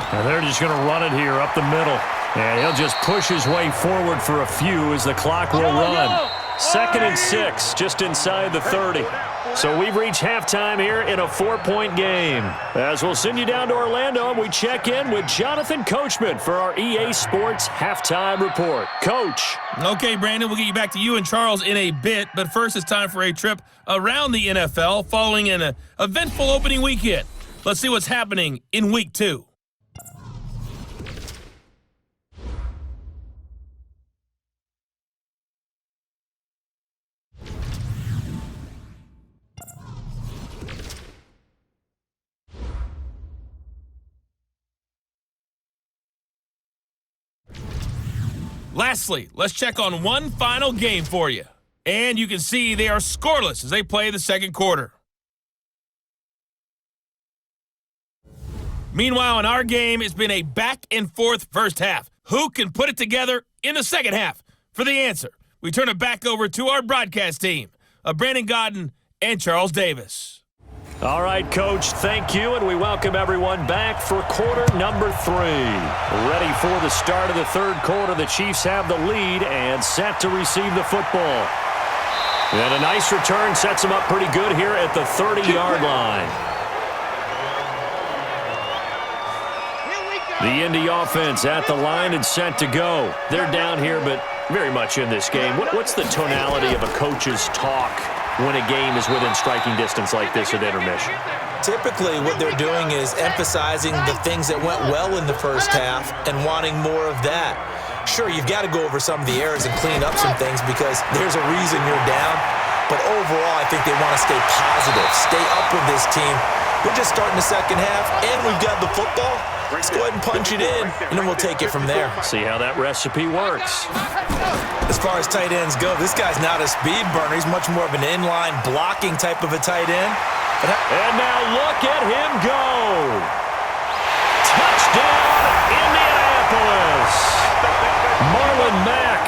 [SPEAKER 2] And they're just going to run it here up the middle. And he'll just push his way forward for a few as the clock will run. 2nd and 6, just inside the 30. So we've reached halftime here in a 4-point game. As we'll send you down to Orlando, and we check in with Jonathan Coachman for our EA Sports Halftime Report. Coach.
[SPEAKER 1] Okay, Brandon, we'll get you back to you and Charles in a bit, but first it's time for a trip around the NFL following an eventful opening weekend. Let's see what's happening in Week 2. Lastly, let's check on one final game for you. And you can see they are scoreless as they play the second quarter. Meanwhile, in our game, it's been a back-and-forth first half. Who can put it together in the second half? For the answer, we turn it back over to our broadcast team of Brandon Godden and Charles Davis.
[SPEAKER 2] All right, Coach, thank you, and we welcome everyone back for quarter number 3. Ready for the start of the third quarter. The Chiefs have the lead and set to receive the football. And a nice return sets them up pretty good here at the 30-yard line. The Indy offense at the line and set to go. They're down here, but very much in this game. What's the tonality of a coach's talk when a game is within striking distance like this at intermission?
[SPEAKER 3] Typically, what they're doing is emphasizing the things that went well in the first half and wanting more of that. Sure, you've got to go over some of the errors and clean up some things because there's a reason you're down. But overall, I think they want to stay positive, stay up with this team. We're just starting the second half, and we've got the football. Let's go ahead and punch it in, and then we'll take it from there.
[SPEAKER 2] See how that recipe works.
[SPEAKER 3] As far as tight ends go, this guy's not a speed burner. He's much more of an inline blocking type of a tight end.
[SPEAKER 2] And now look at him go. Touchdown, Indianapolis. Marlon Mack,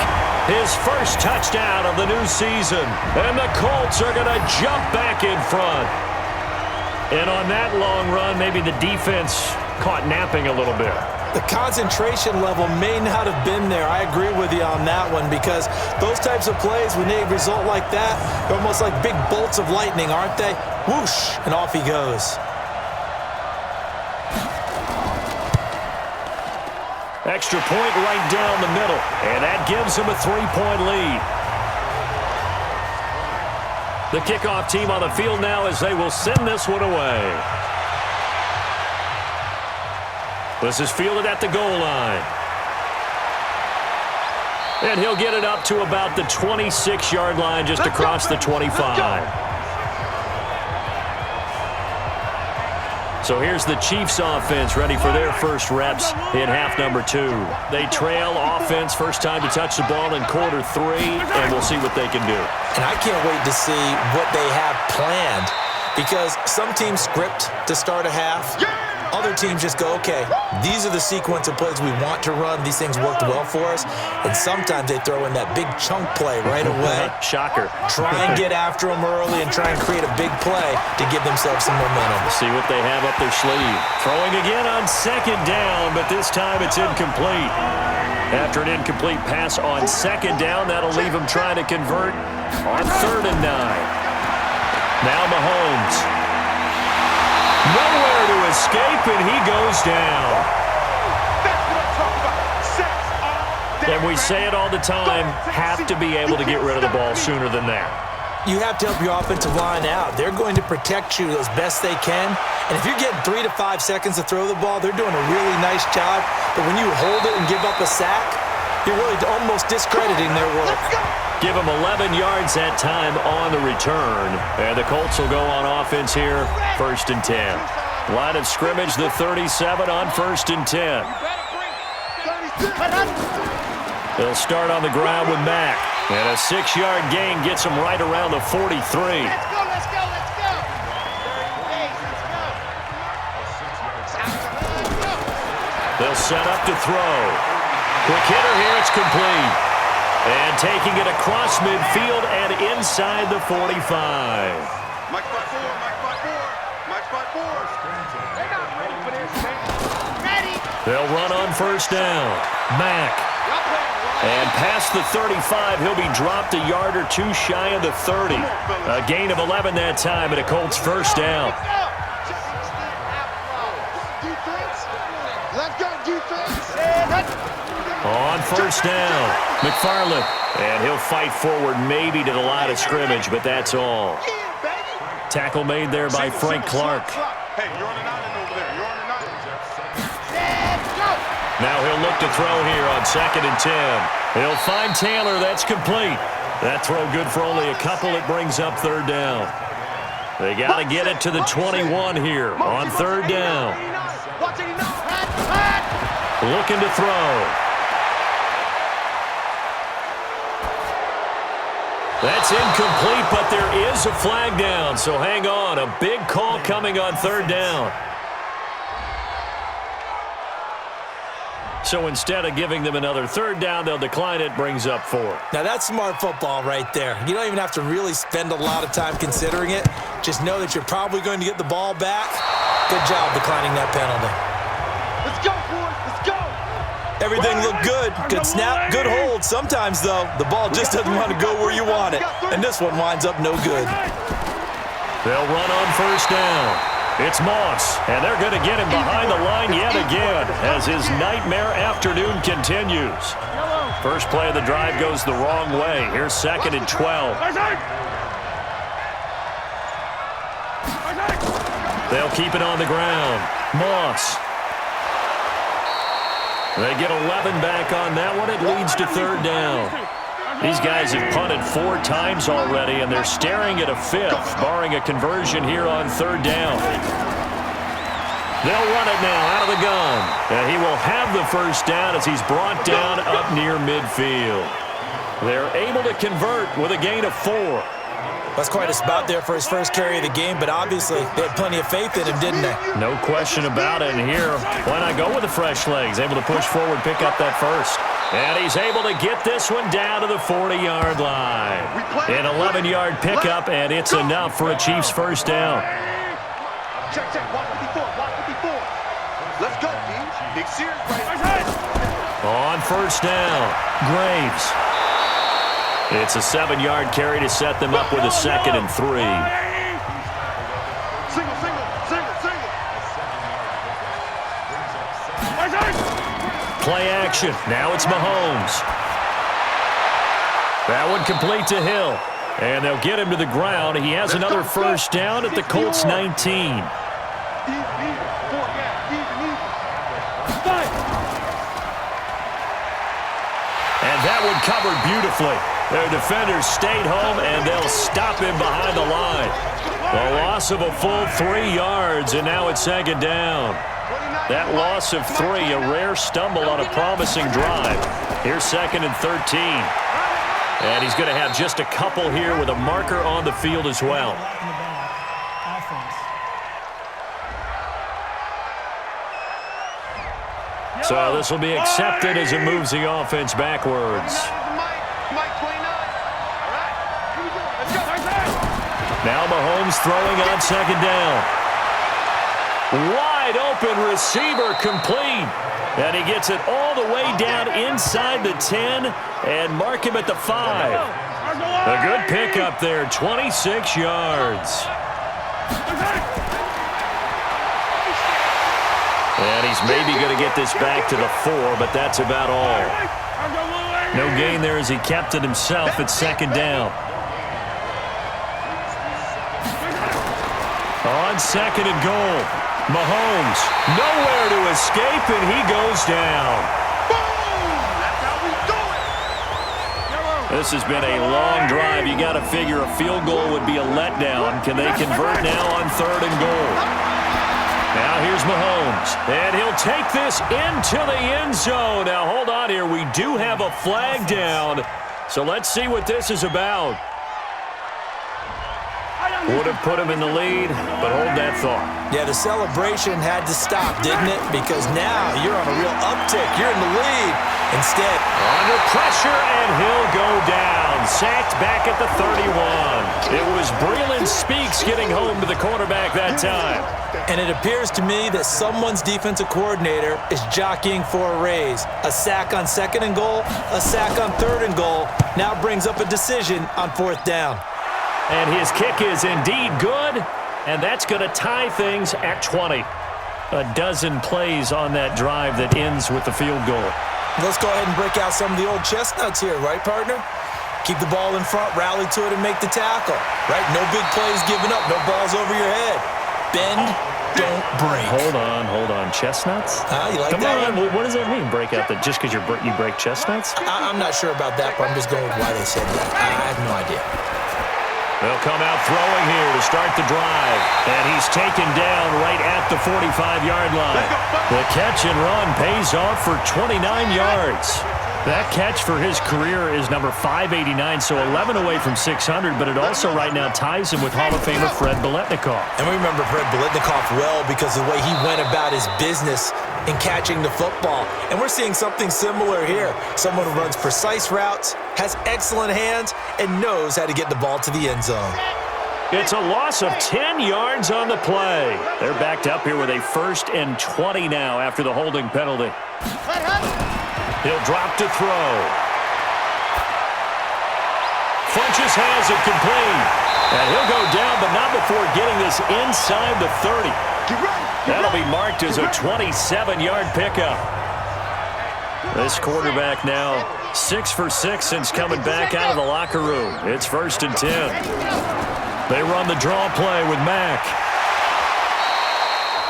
[SPEAKER 2] his first touchdown of the new season. And the Colts are going to jump back in front. And on that long run, maybe the defense caught napping a little bit.
[SPEAKER 3] The concentration level may not have been there. I agree with you on that one, because those types of plays, when they result like that, they're almost like big bolts of lightning, aren't they? Whoosh, and off he goes.
[SPEAKER 2] Extra point right down the middle, and that gives him a 3-point lead. The kickoff team on the field now as they will send this one away. This is fielded at the goal line. And he'll get it up to about the 26-yard line, just across the 25. So here's the Chiefs offense ready for their first reps in half number 2. They trail offense, first time to touch the ball in quarter 3, and we'll see what they can do.
[SPEAKER 3] And I can't wait to see what they have planned, because some teams script to start a half. Other teams just go, okay, these are the sequence of plays we want to run. These things worked well for us. And sometimes they throw in that big chunk play right away.
[SPEAKER 2] Shocker.
[SPEAKER 3] Try and get after them early and try and create a big play to give themselves some momentum.
[SPEAKER 2] See what they have up their sleeve. Throwing again on second down, but this time it's incomplete. After an incomplete pass on second down, that'll leave him trying to convert on 3rd and 9. Now Mahomes. Nowhere to escape, and he goes down. And we say it all the time, have to be able to get rid of the ball sooner than that.
[SPEAKER 3] You have to help your offensive line out. They're going to protect you as best they can. And if you're getting 3 to 5 seconds to throw the ball, they're doing a really nice job. But when you hold it and give up a sack, you're really almost discrediting their work.
[SPEAKER 2] Give them 11 yards that time on the return. And the Colts will go on offense here, 1st and 10. Line of scrimmage, the 37 on 1st and 10. They'll start on the ground with Mack. And a 6-yard gain gets him right around the 43.
[SPEAKER 4] Let's go, let's go, let's go.
[SPEAKER 2] They'll set up to throw. Quick hitter here, it's complete. And taking it across midfield and inside the 45.
[SPEAKER 4] Mike spot 4, Mike spot 4, Mike spot 4. They're not ready for this, man. Ready.
[SPEAKER 2] They'll run on 1st down. Mack. And past the 35, he'll be dropped a yard or 2 shy of the 30. A gain of 11 that time, and a Colts 1st down.
[SPEAKER 4] Defense. Let's go, defense.
[SPEAKER 2] On 1st down, McFarland. And he'll fight forward maybe to the line of scrimmage, but that's all. Tackle made there by Frank Clark.
[SPEAKER 4] Hey, you're on the 9 over there. You're on the 9.
[SPEAKER 2] Now he'll look to throw here on 2nd and 10. He'll find Taylor. That's complete. That throw good for only a couple. It brings up 3rd down. They got to get it to the 21 here on 3rd down. Looking to throw. That's incomplete, but there is a flag down, so hang on. A big call coming on 3rd down. So instead of giving them another 3rd down, they'll decline it, brings up 4.
[SPEAKER 3] Now that's smart football right there. You don't even have to really spend a lot of time considering it. Just know that you're probably going to get the ball back. Good job declining that penalty.
[SPEAKER 4] Let's go, boys. Let's go.
[SPEAKER 3] Everything looked good. Good snap, good hold. Sometimes, though, the ball just doesn't want to go where you want it. And this one winds up no good.
[SPEAKER 2] They'll run on 1st down. It's Moss, and they're going to get him behind the line yet again as his nightmare afternoon continues. First play of the drive goes the wrong way. Here's 2nd and 12. They'll keep it on the ground. Moss. They get 11 back on that one. It leads to 3rd down. These guys have punted 4 times already, and they're staring at a 5th, barring a conversion here on 3rd down. They'll run it now out of the gun. And he will have the first down as he's brought down up near midfield. They're able to convert with a gain of 4.
[SPEAKER 3] That's quite a spot there for his first carry of the game, but obviously they had plenty of faith in him, didn't they?
[SPEAKER 2] No question about it. And here, why not go with the fresh legs? Able to push forward, pick up that first. And he's able to get this one down to the 40-yard line. An 11-yard pickup, and it's enough for a Chiefs first down.
[SPEAKER 4] Check, watch 54, watch 54. Let's go, team. Big Sears, right?
[SPEAKER 2] On first down, Graves. It's a 7-yard carry to set them up with a 2nd and 3.
[SPEAKER 4] Single.
[SPEAKER 2] Play action. Now it's Mahomes. That one complete to Hill. And they'll get him to the ground. He has another first down at the Colts 19. And that one covered beautifully. Their defenders stayed home, and they'll stop him behind the line. A loss of a full 3 yards, and now it's 2nd down. That loss of 3, a rare stumble on a promising drive. Here's 2nd and 13. And he's going to have just a couple here with a marker on the field as well. So this will be accepted as it moves the offense backwards. Now Mahomes throwing on 2nd down. Wide open receiver complete. And he gets it all the way down inside the 10 and mark him at the 5. A good pickup there, 26 yards. And he's maybe going to get this back to the 4, but that's about all. No gain there as he kept it himself at 2nd down. On 2nd and goal, Mahomes nowhere to escape, and he goes down.
[SPEAKER 4] That's how we do it.
[SPEAKER 2] This has been a long drive. You got to figure a field goal would be a letdown. Can they convert now on 3rd and goal? Now here's Mahomes, and he'll take this into the end zone. Now hold on here. We do have a flag down, so let's see what this is about. Would have put him in the lead, but hold that thought.
[SPEAKER 3] Yeah, the celebration had to stop, didn't it? Because now you're on a real uptick. You're in the lead. Instead,
[SPEAKER 2] under pressure, and he'll go down. Sacked back at the 31. It was Breeland Speaks getting home to the quarterback that time.
[SPEAKER 3] And it appears to me that someone's defensive coordinator is jockeying for a raise. A sack on 2nd and goal, a sack on 3rd and goal. Now brings up a decision on 4th down.
[SPEAKER 2] And his kick is indeed good, and that's going to tie things at 20. A dozen plays on that drive that ends with the field goal.
[SPEAKER 3] Let's go ahead and break out some of the old chestnuts here, right, partner? Keep the ball in front, rally to it, and make the tackle, right? No big plays given up, no balls over your head. Bend, don't break.
[SPEAKER 2] Hold on. Chestnuts?
[SPEAKER 3] You like
[SPEAKER 2] Come
[SPEAKER 3] that?
[SPEAKER 2] on, what does that mean, break out? That just because you break chestnuts?
[SPEAKER 3] I'm not sure about that, but I'm just going with why they said that. I have no idea.
[SPEAKER 2] They'll come out throwing here to start the drive. And he's taken down right at the 45-yard line. The catch and run pays off for 29 yards. That catch for his career is number 589, so 11 away from 600, but it also right now ties him with Hall of Famer Fred Biletnikoff.
[SPEAKER 3] And we remember Fred Biletnikoff well because of the way he went about his business in catching the football. And we're seeing something similar here. Someone who runs precise routes, has excellent hands, and knows how to get the ball to the end zone.
[SPEAKER 2] It's a loss of 10 yards on the play. They're backed up here with a 1st and 20 now after the holding penalty. He'll drop to throw. Funches has it complete. And he'll go down, but not before getting this inside the 30. That'll be marked as a 27-yard pickup. This quarterback now 6 for 6 since coming back out of the locker room. It's 1st and 10. They run the draw play with Mack.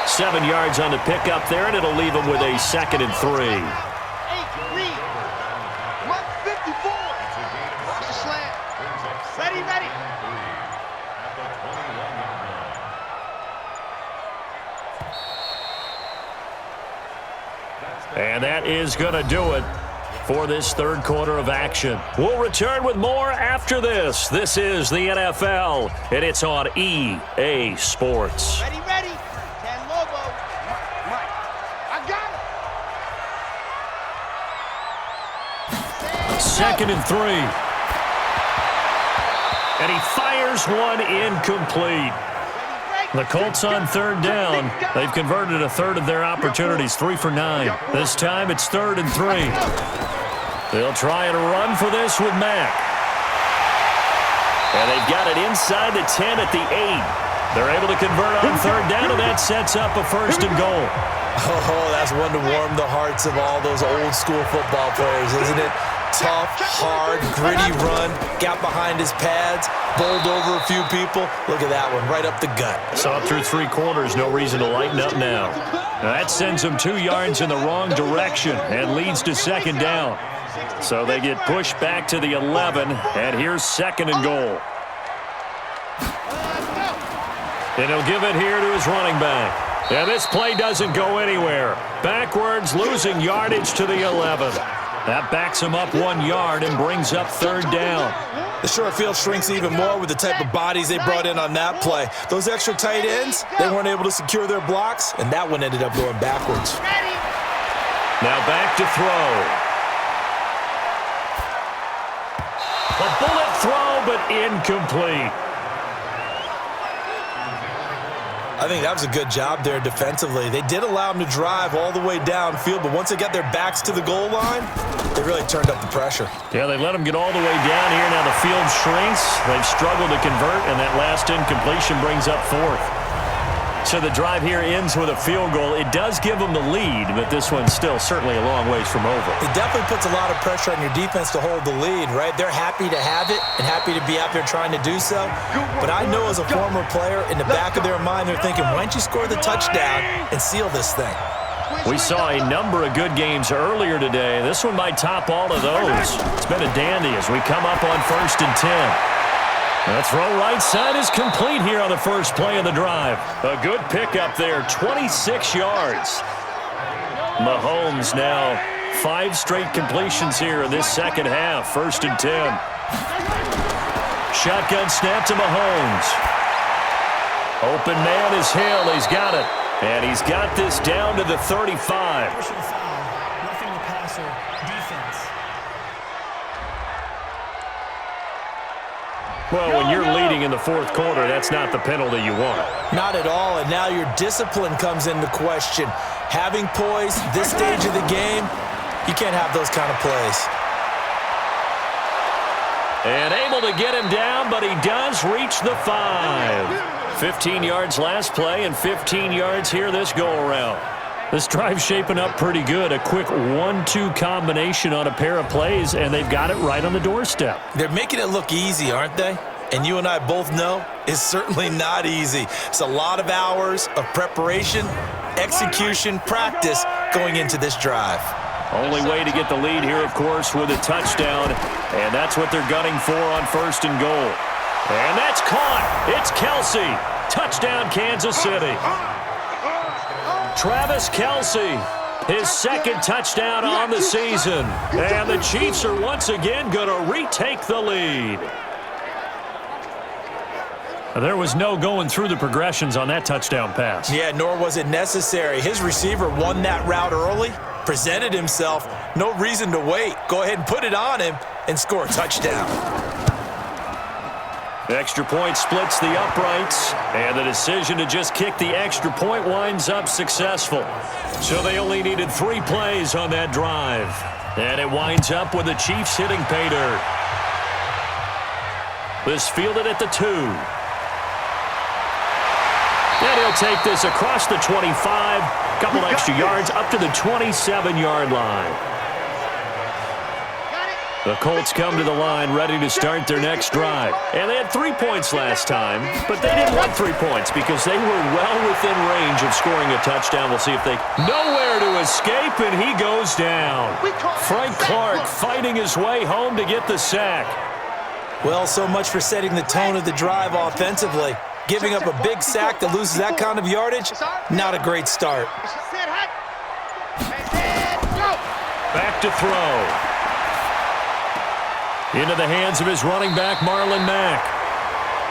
[SPEAKER 2] 7 yards on the pickup there, and it'll leave him with a 2nd and 3. And that is going to do it for this third quarter of action. We'll return with more after this. This is the NFL, and it's on EA Sports.
[SPEAKER 4] Ready, ready. 10 Lobo. Mike. I got it.
[SPEAKER 2] Second and 3. And he fires one incomplete. The Colts on third down. They've converted a third of their opportunities, 3 for 9. This time it's 3rd and 3. They'll try and run for this with Mack. And they've got it inside the 10 at the 8. They're able to convert on third down, and that sets up a 1st and goal.
[SPEAKER 3] Oh, that's one to warm the hearts of all those old school football players, isn't it? Tough, hard, gritty run, got behind his pads, bowled over a few people. Look at that one, right up the gut.
[SPEAKER 2] Saw it through 3 quarters, no reason to lighten up now. Now that sends them 2 yards in the wrong direction and leads to 2nd down. So they get pushed back to the 11, and here's 2nd and goal. And he'll give it here to his running back. And this play doesn't go anywhere. Backwards, losing yardage to the 11. That backs him up 1 yard and brings up 3rd down.
[SPEAKER 3] The short field shrinks even more with the type of bodies they brought in on that play. Those extra tight ends, they weren't able to secure their blocks, and that one ended up going backwards.
[SPEAKER 2] Now back to throw. A bullet throw, but incomplete.
[SPEAKER 3] I think that was a good job there defensively. They did allow them to drive all the way downfield, but once they got their backs to the goal line, they really turned up the pressure.
[SPEAKER 2] Yeah, they let them get all the way down here. Now the field shrinks. They've struggled to convert, and that last incompletion brings up 4th. So the drive here ends with a field goal. It does give them the lead, but this one's still certainly a long ways from over.
[SPEAKER 3] It definitely puts a lot of pressure on your defense to hold the lead, right? They're happy to have it and happy to be out there trying to do so. But I know as a former player, in the back of their mind, they're thinking, why don't you score the touchdown and seal this thing?
[SPEAKER 2] We saw a number of good games earlier today. This one might top all of those. It's been a dandy as we come up on 1st and 10. The throw right side is complete here on the first play of the drive. A good pickup there, 26 yards. Mahomes now 5 straight completions here in this second half. 1st and 10. Shotgun snap to Mahomes. Open man is Hill. He's got it. And he's got this down to the 35. Well, when you're leading in the 4th quarter, that's not the penalty you want.
[SPEAKER 3] Not at all, and now your discipline comes into question. Having poise this stage of the game, you can't have those kind of plays.
[SPEAKER 2] And able to get him down, but he does reach the 5. 15 yards last play and 15 yards here this go-around. This drive's shaping up pretty good. A quick 1-2 combination on a pair of plays, and they've got it right on the doorstep.
[SPEAKER 3] They're making it look easy, aren't they? And you and I both know it's certainly not easy. It's a lot of hours of preparation, execution, practice going into this drive.
[SPEAKER 2] Only way to get the lead here, of course, with a touchdown, and that's what they're gunning for on 1st and goal. And that's caught. It's Kelsey. Touchdown, Kansas City. Travis Kelsey, his 2nd touchdown on the season. And the Chiefs are once again going to retake the lead. There was no going through the progressions on that touchdown pass.
[SPEAKER 3] Yeah, nor was it necessary. His receiver won that route early, presented himself. No reason to wait. Go ahead and put it on him and score a touchdown.
[SPEAKER 2] The extra point splits the uprights, and the decision to just kick the extra point winds up successful. So they only needed 3 plays on that drive. And it winds up with the Chiefs hitting pay dirt. This fielded at the 2. And he'll take this across the 25, couple extra yards up to the 27-yard line. The Colts come to the line ready to start their next drive. And they had 3 points last time, but they didn't want 3 points because they were well within range of scoring a touchdown. We'll see if they... Nowhere to escape, and he goes down. Frank Clark fighting his way home to get the sack.
[SPEAKER 3] Well, so much for setting the tone of the drive offensively. Giving up a big sack that loses that kind of yardage, not a great start.
[SPEAKER 2] Back to throw. Into the hands of his running back, Marlon Mack.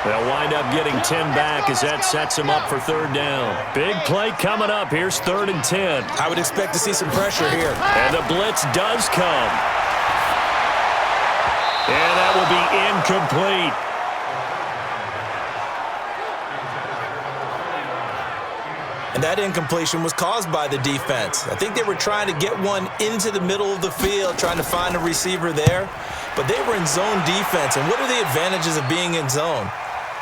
[SPEAKER 2] They'll wind up getting 10 back as that sets him up for third down. Big play coming up. Here's 3rd and 10.
[SPEAKER 3] I would expect to see some pressure here.
[SPEAKER 2] And the blitz does come. And that will be incomplete.
[SPEAKER 3] And that incompletion was caused by the defense. I think they were trying to get one into the middle of the field, trying to find a receiver there. But they were in zone defense. And what are the advantages of being in zone?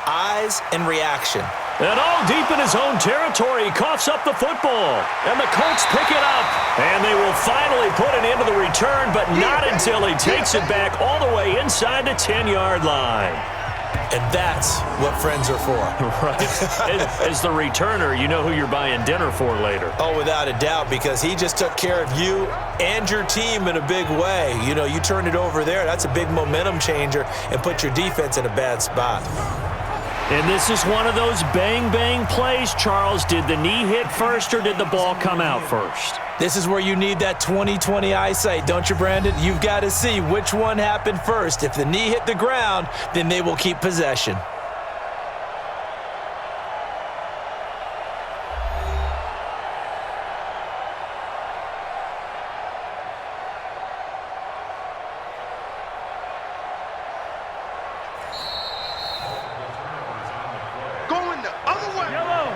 [SPEAKER 3] Eyes and reaction.
[SPEAKER 2] And all deep in his own territory, he coughs up the football. And the Colts pick it up. And they will finally put it into the return, but not until he takes it back all the way inside the 10-yard line.
[SPEAKER 3] And that's what friends are for.
[SPEAKER 2] Right. As the returner, you know who you're buying dinner for later.
[SPEAKER 3] Oh, without a doubt, because he just took care of you and your team in a big way. You know, you turn it over there, that's a big momentum changer and put your defense in a bad spot.
[SPEAKER 2] And this is one of those bang-bang plays, Charles. Did the knee hit first or did the ball come out first?
[SPEAKER 3] This is where you need that 20/20 eyesight, don't you, Brandon? You've got to see which one happened first. If the knee hit the ground, then they will keep possession.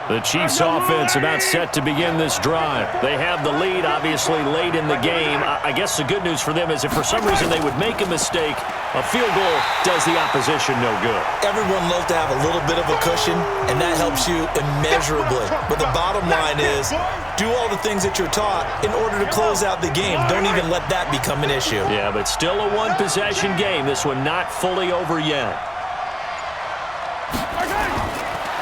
[SPEAKER 2] The Chiefs offense about set to begin this drive. They have the lead, obviously, late in the game. I guess the good news for them is if for some reason they would make a mistake, a field goal does the opposition no good.
[SPEAKER 3] Everyone loves to have a little bit of a cushion, and that helps you immeasurably. But the bottom line is, do all the things that you're taught in order to close out the game. Don't even let that become an issue.
[SPEAKER 2] Yeah, but still a one-possession game. This one not fully over yet.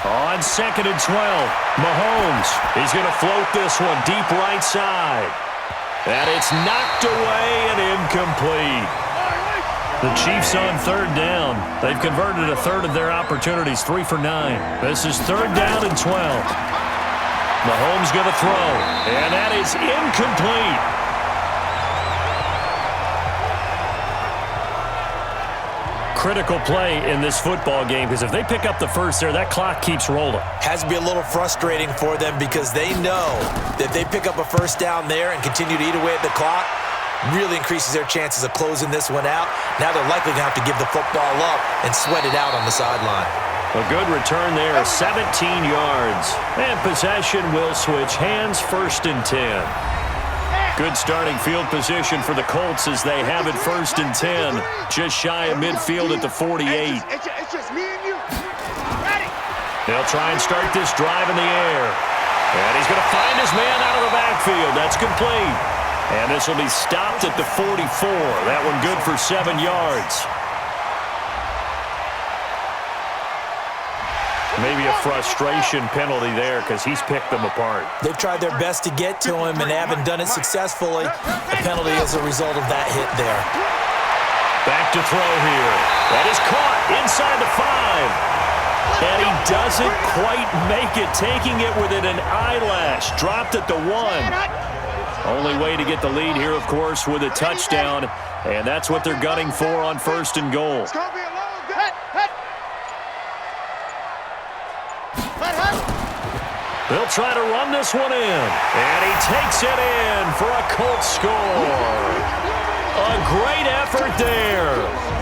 [SPEAKER 2] On 2nd and 12, Mahomes. He's going to float this one deep right side. And it's knocked away and incomplete. The Chiefs on 3rd down. They've converted a third of their opportunities, 3 for 9. This is 3rd down and 12. Mahomes going to throw. And that is incomplete. Critical play in this football game because if they pick up the first there, that clock keeps rolling.
[SPEAKER 3] Has to be a little frustrating for them because they know that if they pick up a first down there and continue to eat away at the clock, really increases their chances of closing this one out. Now they're likely going to have to give the football up and sweat it out on the sideline.
[SPEAKER 2] A good return there, 17 yards. And possession will switch hands, 1st and 10. Good starting field position for the Colts as they have it 1st and 10. Just shy of midfield at the 48.
[SPEAKER 4] It's just me and you. Ready?
[SPEAKER 2] They'll try and start this drive in the air. And he's going to find his man out of the backfield. That's complete. And this will be stopped at the 44. That one good for 7 yards. Maybe a frustration penalty there because he's picked them apart.
[SPEAKER 3] They've tried their best to get to him and haven't done it successfully. A penalty as a result of that hit there.
[SPEAKER 2] Back to throw here. That is caught inside the 5. And he doesn't quite make it, taking it within an eyelash. Dropped at the 1. Only way to get the lead here, of course, with a touchdown. And that's what they're gunning for on 1st and goal. They'll try to run this one in. And he takes it in for a Colts score. A great effort there.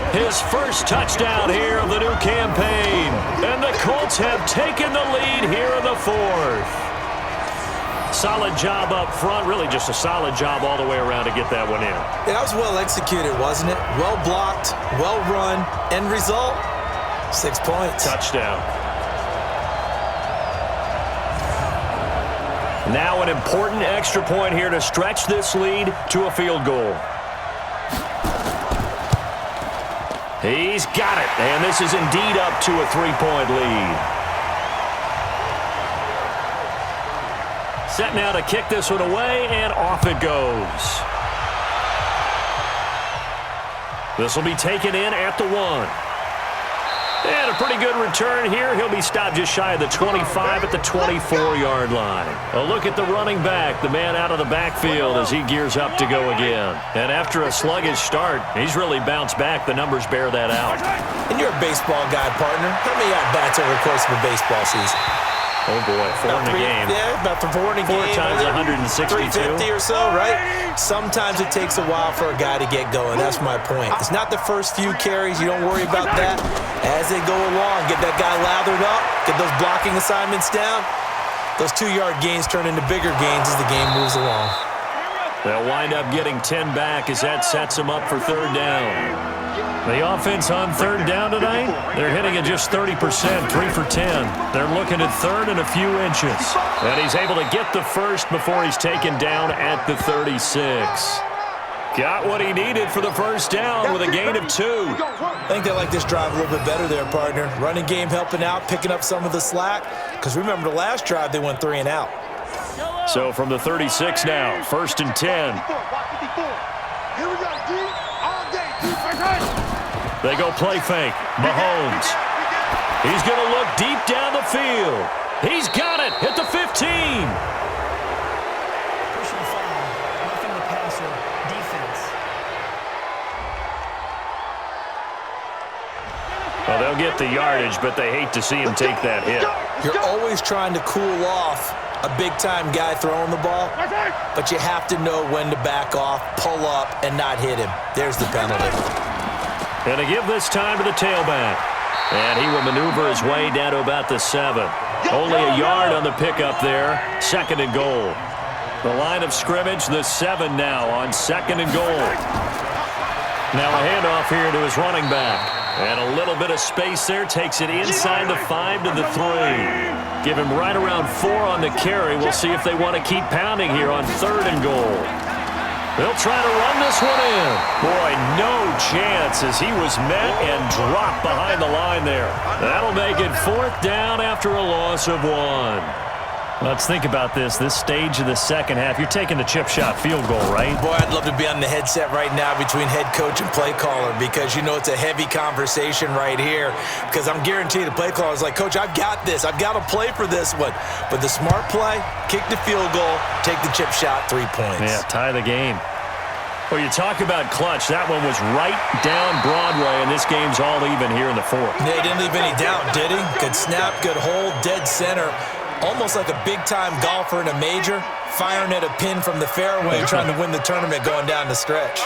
[SPEAKER 2] His first touchdown here of the new campaign. And the Colts have taken the lead here in the 4th. Solid job up front. Really just a solid job all the way around to get that one in.
[SPEAKER 3] That was well executed, wasn't it? Well blocked, well run. End result, 6 points.
[SPEAKER 2] Touchdown. Now an important extra point here to stretch this lead to a field goal. He's got it, and this is indeed up to a 3-point lead. Set now to kick this one away, and off it goes. This will be taken in at the 1. And a pretty good return here. He'll be stopped just shy of the 25 at the 24-yard line. A look at the running back, the man out of the backfield as he gears up to go again. And after a sluggish start, he's really bounced back. The numbers bear that out.
[SPEAKER 3] And you're a baseball guy, partner. How many at-bats over the course of a baseball season?
[SPEAKER 2] Oh, boy, four in a game.
[SPEAKER 3] Yeah, about 4 in a game.
[SPEAKER 2] 4 times 162.
[SPEAKER 3] 350 or so, right? Sometimes it takes a while for a guy to get going. That's my point. It's not the first few carries. You don't worry about that. As they go along, get that guy lathered up, get those blocking assignments down. Those 2-yard gains turn into bigger gains as the game moves along.
[SPEAKER 2] They'll wind up getting 10 back as that sets them up for third down. The offense on third down tonight, they're hitting at just 30%, 3 for 10. They're looking at third and a few inches. And he's able to get the first before he's taken down at the 36. Got what he needed for the first down with a gain of 2.
[SPEAKER 3] I think they like this drive a little bit better there, partner. Running game helping out, picking up some of the slack. Because remember, the last drive, they went 3 and out.
[SPEAKER 2] So from the 36 now, first and 10.
[SPEAKER 4] Here we go, D. All day.
[SPEAKER 2] They go play fake. Mahomes. He's going to look deep down the field. He's got it at the 15.
[SPEAKER 5] Personal foul, roughing the passer, defense.
[SPEAKER 2] Well, they'll get the yardage, but they hate to see him take that hit.
[SPEAKER 3] You're always trying to cool off a big-time guy throwing the ball, but you have to know when to back off, pull up, and not hit him. There's the penalty.
[SPEAKER 2] And to give this time to the tailback. And he will maneuver his way down to about the 7. Only a yard on the pickup there. Second and goal. The line of scrimmage, the 7 now on second and goal. Now a handoff here to his running back. And a little bit of space there. Takes it inside the 5 to the 3. Give him right around 4 on the carry. We'll see if they want to keep pounding here on third and goal. They'll try to run this one in. Boy, no chance as he was met and dropped behind the line there. That'll make it fourth down after a loss of 1. Let's think about this stage of the second half. You're taking the chip shot field goal, right?
[SPEAKER 3] Boy, I'd love to be on the headset right now between head coach and play caller because you know it's a heavy conversation right here because I'm guaranteed the play caller is like, Coach, I've got this. I've got to play for this one. But the smart play, kick the field goal, take the chip shot, 3 points.
[SPEAKER 2] Yeah, tie the game. Well, you talk about clutch. That one was right down Broadway, and this game's all even here in the fourth.
[SPEAKER 3] Yeah, he didn't leave any doubt, did he? Good snap, good hold, dead center. Almost like a big-time golfer in a major, firing at a pin from the fairway, trying to win the tournament going down the stretch.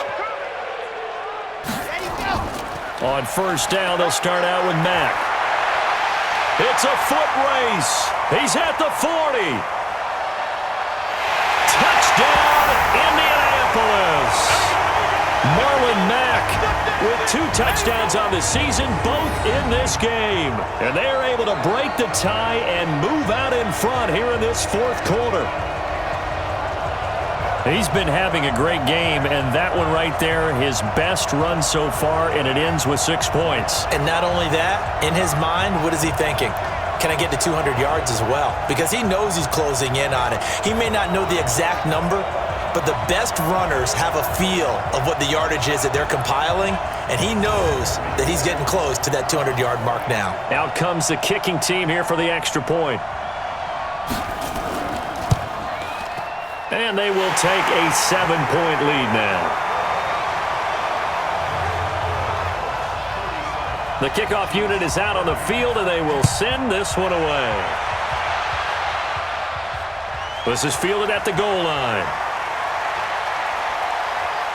[SPEAKER 2] On first down, they'll start out with Mack. It's a foot race. He's at the 40. Touchdown, Indianapolis. Marlon Mack with 2 touchdowns on the season, both in this game. And they're able to break the tie and move out in front here in this fourth quarter. He's been having a great game, and that one right there, his best run so far, and it ends with 6 points.
[SPEAKER 3] And not only that, in his mind, what is he thinking? Can I get to 200 yards as well? Because he knows he's closing in on it. He may not know the exact number, but the best runners have a feel of what the yardage is that they're compiling, and he knows that he's getting close to that 200-yard mark now.
[SPEAKER 2] Out comes the kicking team here for the extra point. And they will take a 7-point lead now. The kickoff unit is out on the field, and they will send this one away. This is fielded at the goal line.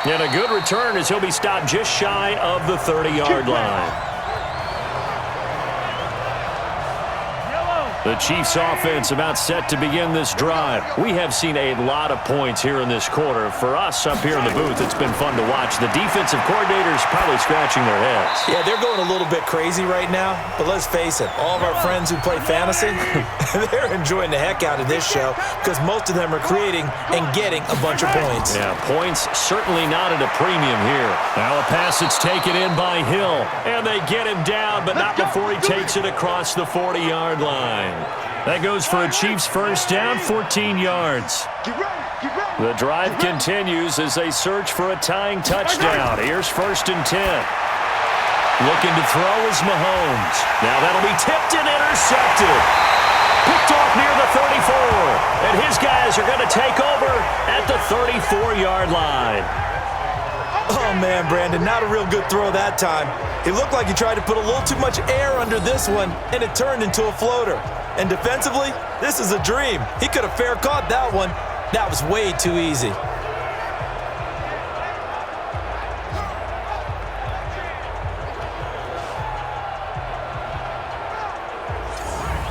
[SPEAKER 2] And a good return as he'll be stopped just shy of the 30-yard line. The Chiefs offense about set to begin this drive. We have seen a lot of points here in this quarter. For us up here in the booth, it's been fun to watch. The defensive coordinators probably scratching their heads.
[SPEAKER 3] Yeah, they're going a little bit crazy right now, but let's face it, all of our friends who play fantasy, they're enjoying the heck out of this show because most of them are creating and getting a bunch of points.
[SPEAKER 2] Yeah, points certainly not at a premium here. Now a pass that's taken in by Hill, and they get him down, but not before he takes it across the 40-yard line. That goes for a Chiefs first down, 14 yards. The drive continues as they search for a tying touchdown. Here's first and 10. Looking to throw is Mahomes. Now that'll be tipped and intercepted. Picked off near the 34. And his guys are going to take over at the 34-yard line.
[SPEAKER 3] Oh, man, Brandon, not a real good throw that time. It looked like he tried to put a little too much air under this one, and it turned into a floater. And defensively, this is a dream. He could have fair caught that one. That was way too easy.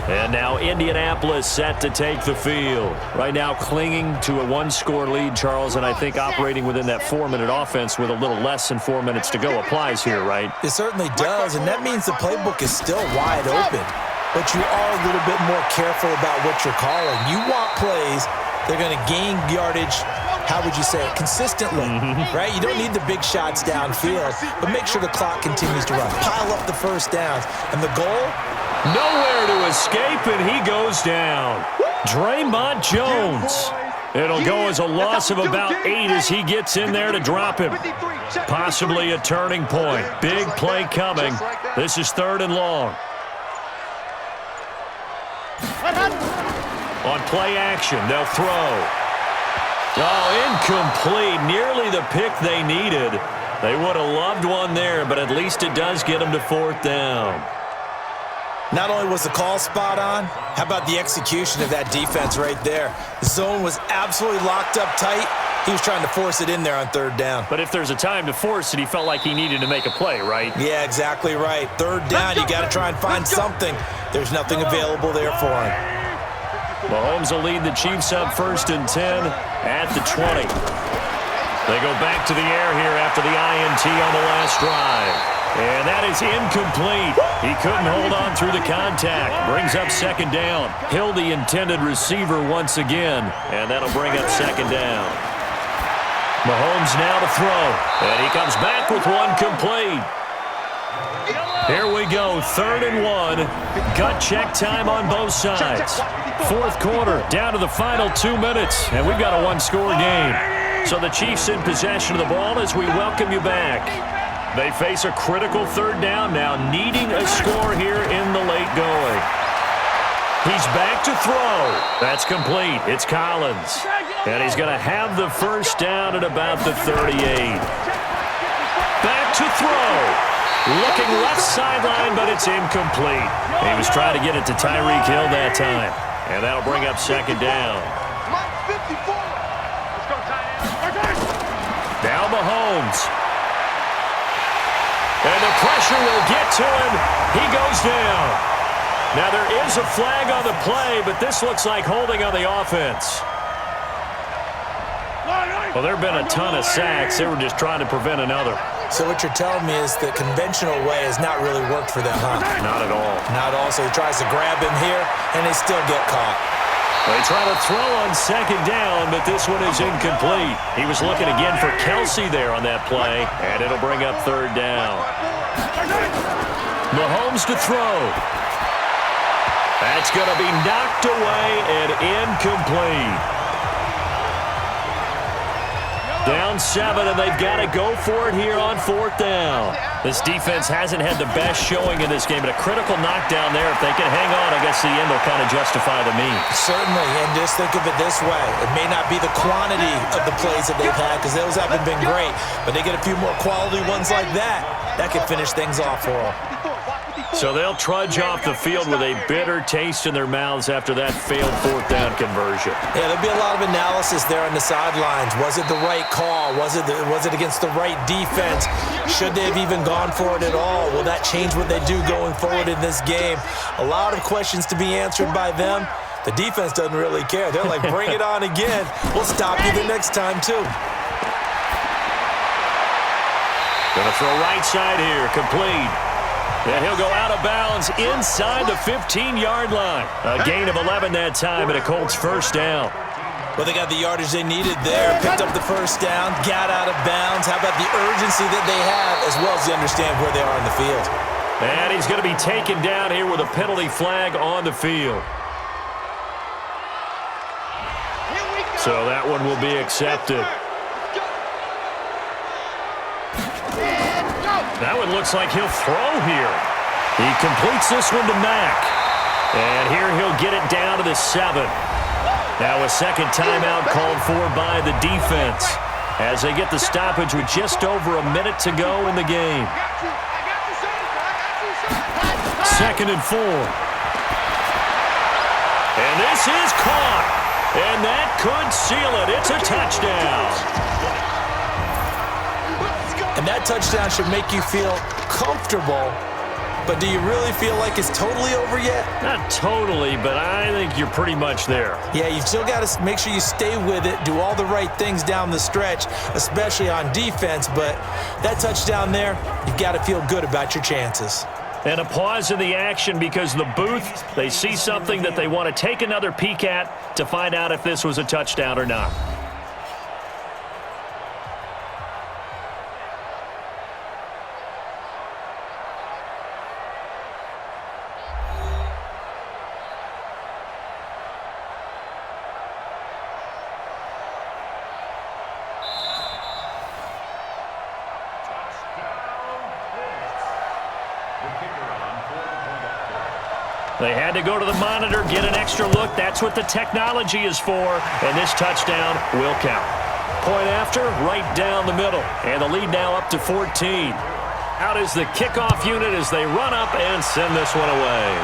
[SPEAKER 2] And now Indianapolis set to take the field. Right now clinging to a one-score lead, Charles, and I think operating within that 4-minute offense with a little less than 4 minutes to go applies here, right?
[SPEAKER 3] It certainly does, and that means the playbook is still wide open. But you are a little bit more careful about what you're calling. You want plays that are going to gain yardage, how would you say it, consistently, right? You don't need the big shots downfield, but make sure the clock continues to run. Pile up the first downs. And the goal?
[SPEAKER 2] Nowhere to escape, and he goes down. Draymond Jones. It'll go as a loss of about 8 as he gets in there to drop him. Possibly a turning point. Big play coming. This is 3rd and long. On play action, they'll throw. Oh, incomplete. Nearly the pick they needed. They would have loved one there, but at least it does get them to 4th down.
[SPEAKER 3] Not only was the call spot on, how about the execution of that defense right there? The zone was absolutely locked up tight. He was trying to force it in there on 3rd down.
[SPEAKER 2] But if there's a time to force it, he felt like he needed to make a play, right?
[SPEAKER 3] Yeah, exactly right. 3rd down, you got to try and find something. There's nothing available there for him.
[SPEAKER 2] Mahomes will lead the Chiefs up 1st and 10 at the 20. They go back to the air here after the INT on the last drive. And that is incomplete. He couldn't hold on through the contact. Brings up 2nd down. Hill the intended receiver once again. And that'll bring up 2nd down. Mahomes now to throw. And he comes back with one complete. Here we go, 3rd and 1. Gut check time on both sides. 4th quarter, down to the final 2 minutes. And we've got a one-score game. So the Chiefs in possession of the ball as we welcome you back. They face a critical 3rd down now, needing a score here in the late going. He's back to throw. That's complete. It's Collins. And he's going to have the 1st down at about the 38. Back to throw. Looking left sideline, but it's incomplete. He was trying to get it to Tyreek Hill that time. And that'll bring up 2nd down. Now Mahomes. And the pressure will get to him. He goes down. Now there is a flag on the play, but this looks like holding on the offense. Well, there have been a ton of sacks. They were just trying to prevent another.
[SPEAKER 3] So what you're telling me is the conventional way has not really worked for them, huh?
[SPEAKER 2] Not at all.
[SPEAKER 3] Not at all. So he tries to grab him here, and they still get caught.
[SPEAKER 2] They try to throw on 2nd down, but this one is incomplete. He was looking again for Kelsey there on that play, and it'll bring up 3rd down. Mahomes to throw. That's going to be knocked away and incomplete. Down 7, and they've got to go for it here on 4th down. This defense hasn't had the best showing in this game, but a critical knockdown there. If they can hang on, I guess the end will kind of justify the means.
[SPEAKER 3] Certainly, and just think of it this way. It may not be the quantity of the plays that they've had, because those haven't been great, but they get a few more quality ones like that. That could finish things off for them.
[SPEAKER 2] So they'll trudge off the field with a bitter taste in their mouths after that failed 4th down conversion.
[SPEAKER 3] Yeah, there'll be a lot of analysis there on the sidelines. Was it the right call? Was it against the right defense? Should they have even gone for it at all? Will that change what they do going forward in this game? A lot of questions to be answered by them. The defense doesn't really care. They're like, bring it on again. We'll stop you the next time, too.
[SPEAKER 2] Gonna throw right side here, complete. And he'll go out of bounds inside the 15-yard line. A gain of 11 that time and a Colts 1st down.
[SPEAKER 3] Well, they got the yardage they needed there. Picked up the 1st down, got out of bounds. How about the urgency that they have, as well as they understand where they are in the field.
[SPEAKER 2] And he's going to be taken down here with a penalty flag on the field. So that one will be accepted. That one looks like he'll throw here. He completes this one to Mack. And here he'll get it down to the 7. Now a second timeout called for by the defense as they get the stoppage with just over a minute to go in the game. Second and 4. And this is caught. And that could seal it. It's a touchdown.
[SPEAKER 3] And that touchdown should make you feel comfortable. But do you really feel like it's totally over yet?
[SPEAKER 2] Not totally, but I think you're pretty much there.
[SPEAKER 3] Yeah, you've still got to make sure you stay with it, do all the right things down the stretch, especially on defense. But that touchdown there, you've got to feel good about your chances.
[SPEAKER 2] And a pause in the action because the booth, they see something that they want to take another peek at to find out if this was a touchdown or not. They had to go to the monitor, get an extra look. That's what the technology is for, and this touchdown will count. Point after, right down the middle, and the lead now up to 14. Out is the kickoff unit as they run up and send this one away.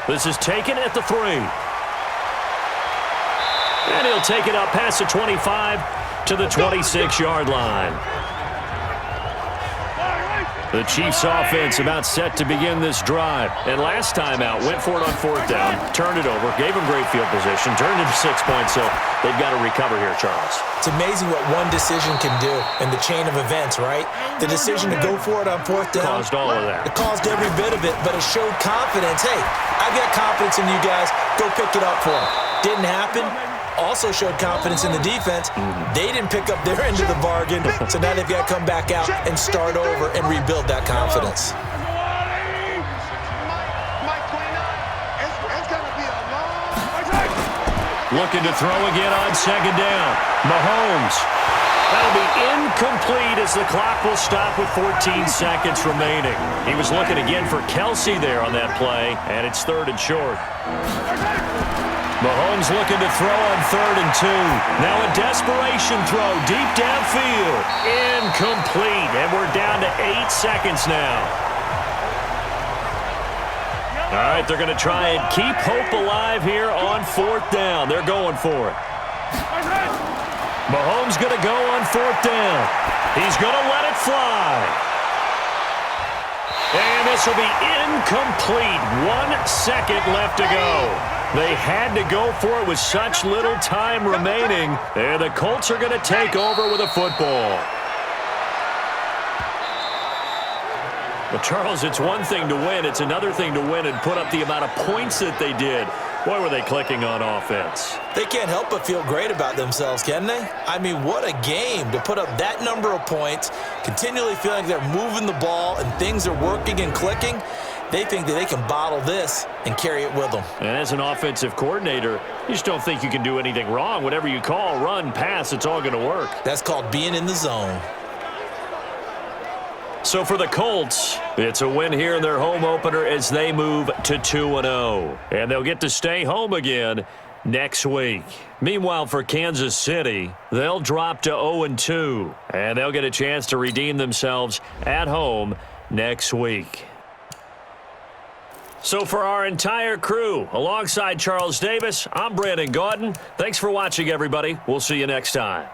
[SPEAKER 2] This is taken at the 3. And he'll take it up past the 25 to the 26-yard line. The Chiefs offense about set to begin this drive. And last time out, went for it on 4th down, turned it over, gave them great field position, turned it to 6 points, so they've got to recover here, Charles.
[SPEAKER 3] It's amazing what one decision can do in the chain of events, right? The decision to go for it on 4th down.
[SPEAKER 2] Caused all of that.
[SPEAKER 3] It caused every bit of it, but it showed confidence. Hey, I've got confidence in you guys. Go pick it up for them. Didn't happen. Also showed confidence in the defense. They didn't pick up their end of the bargain, so now they've got to come back out and start over and rebuild that confidence.
[SPEAKER 2] Looking to throw again on 2nd down. Mahomes. That'll be incomplete as the clock will stop with 14 seconds remaining. He was looking again for Kelsey there on that play, and it's 3rd and short. Mahomes looking to throw on 3rd and 2. Now a desperation throw deep downfield. Incomplete, and we're down to 8 seconds now. All right, they're going to try and keep hope alive here on 4th down. They're going for it. Mahomes going to go on 4th down. He's going to let it fly. And this will be incomplete. 1 second left to go. They had to go for it with such little time remaining. And the Colts are going to take over with a football. Well, Charles, it's one thing to win. It's another thing to win and put up the amount of points that they did. Boy, were they clicking on offense.
[SPEAKER 3] They can't help but feel great about themselves, can they? I mean, what a game to put up that number of points, continually feeling like they're moving the ball and things are working and clicking. They think that they can bottle this and carry it with them.
[SPEAKER 2] And as an offensive coordinator, you just don't think you can do anything wrong. Whatever you call, run, pass, it's all going to work.
[SPEAKER 3] That's called being in the zone.
[SPEAKER 2] So for the Colts, it's a win here in their home opener as they move to 2-0. And they'll get to stay home again next week. Meanwhile, for Kansas City, they'll drop to 0-2. And they'll get a chance to redeem themselves at home next week. So for our entire crew, alongside Charles Davis, I'm Brandon Gaudin. Thanks for watching, everybody. We'll see you next time.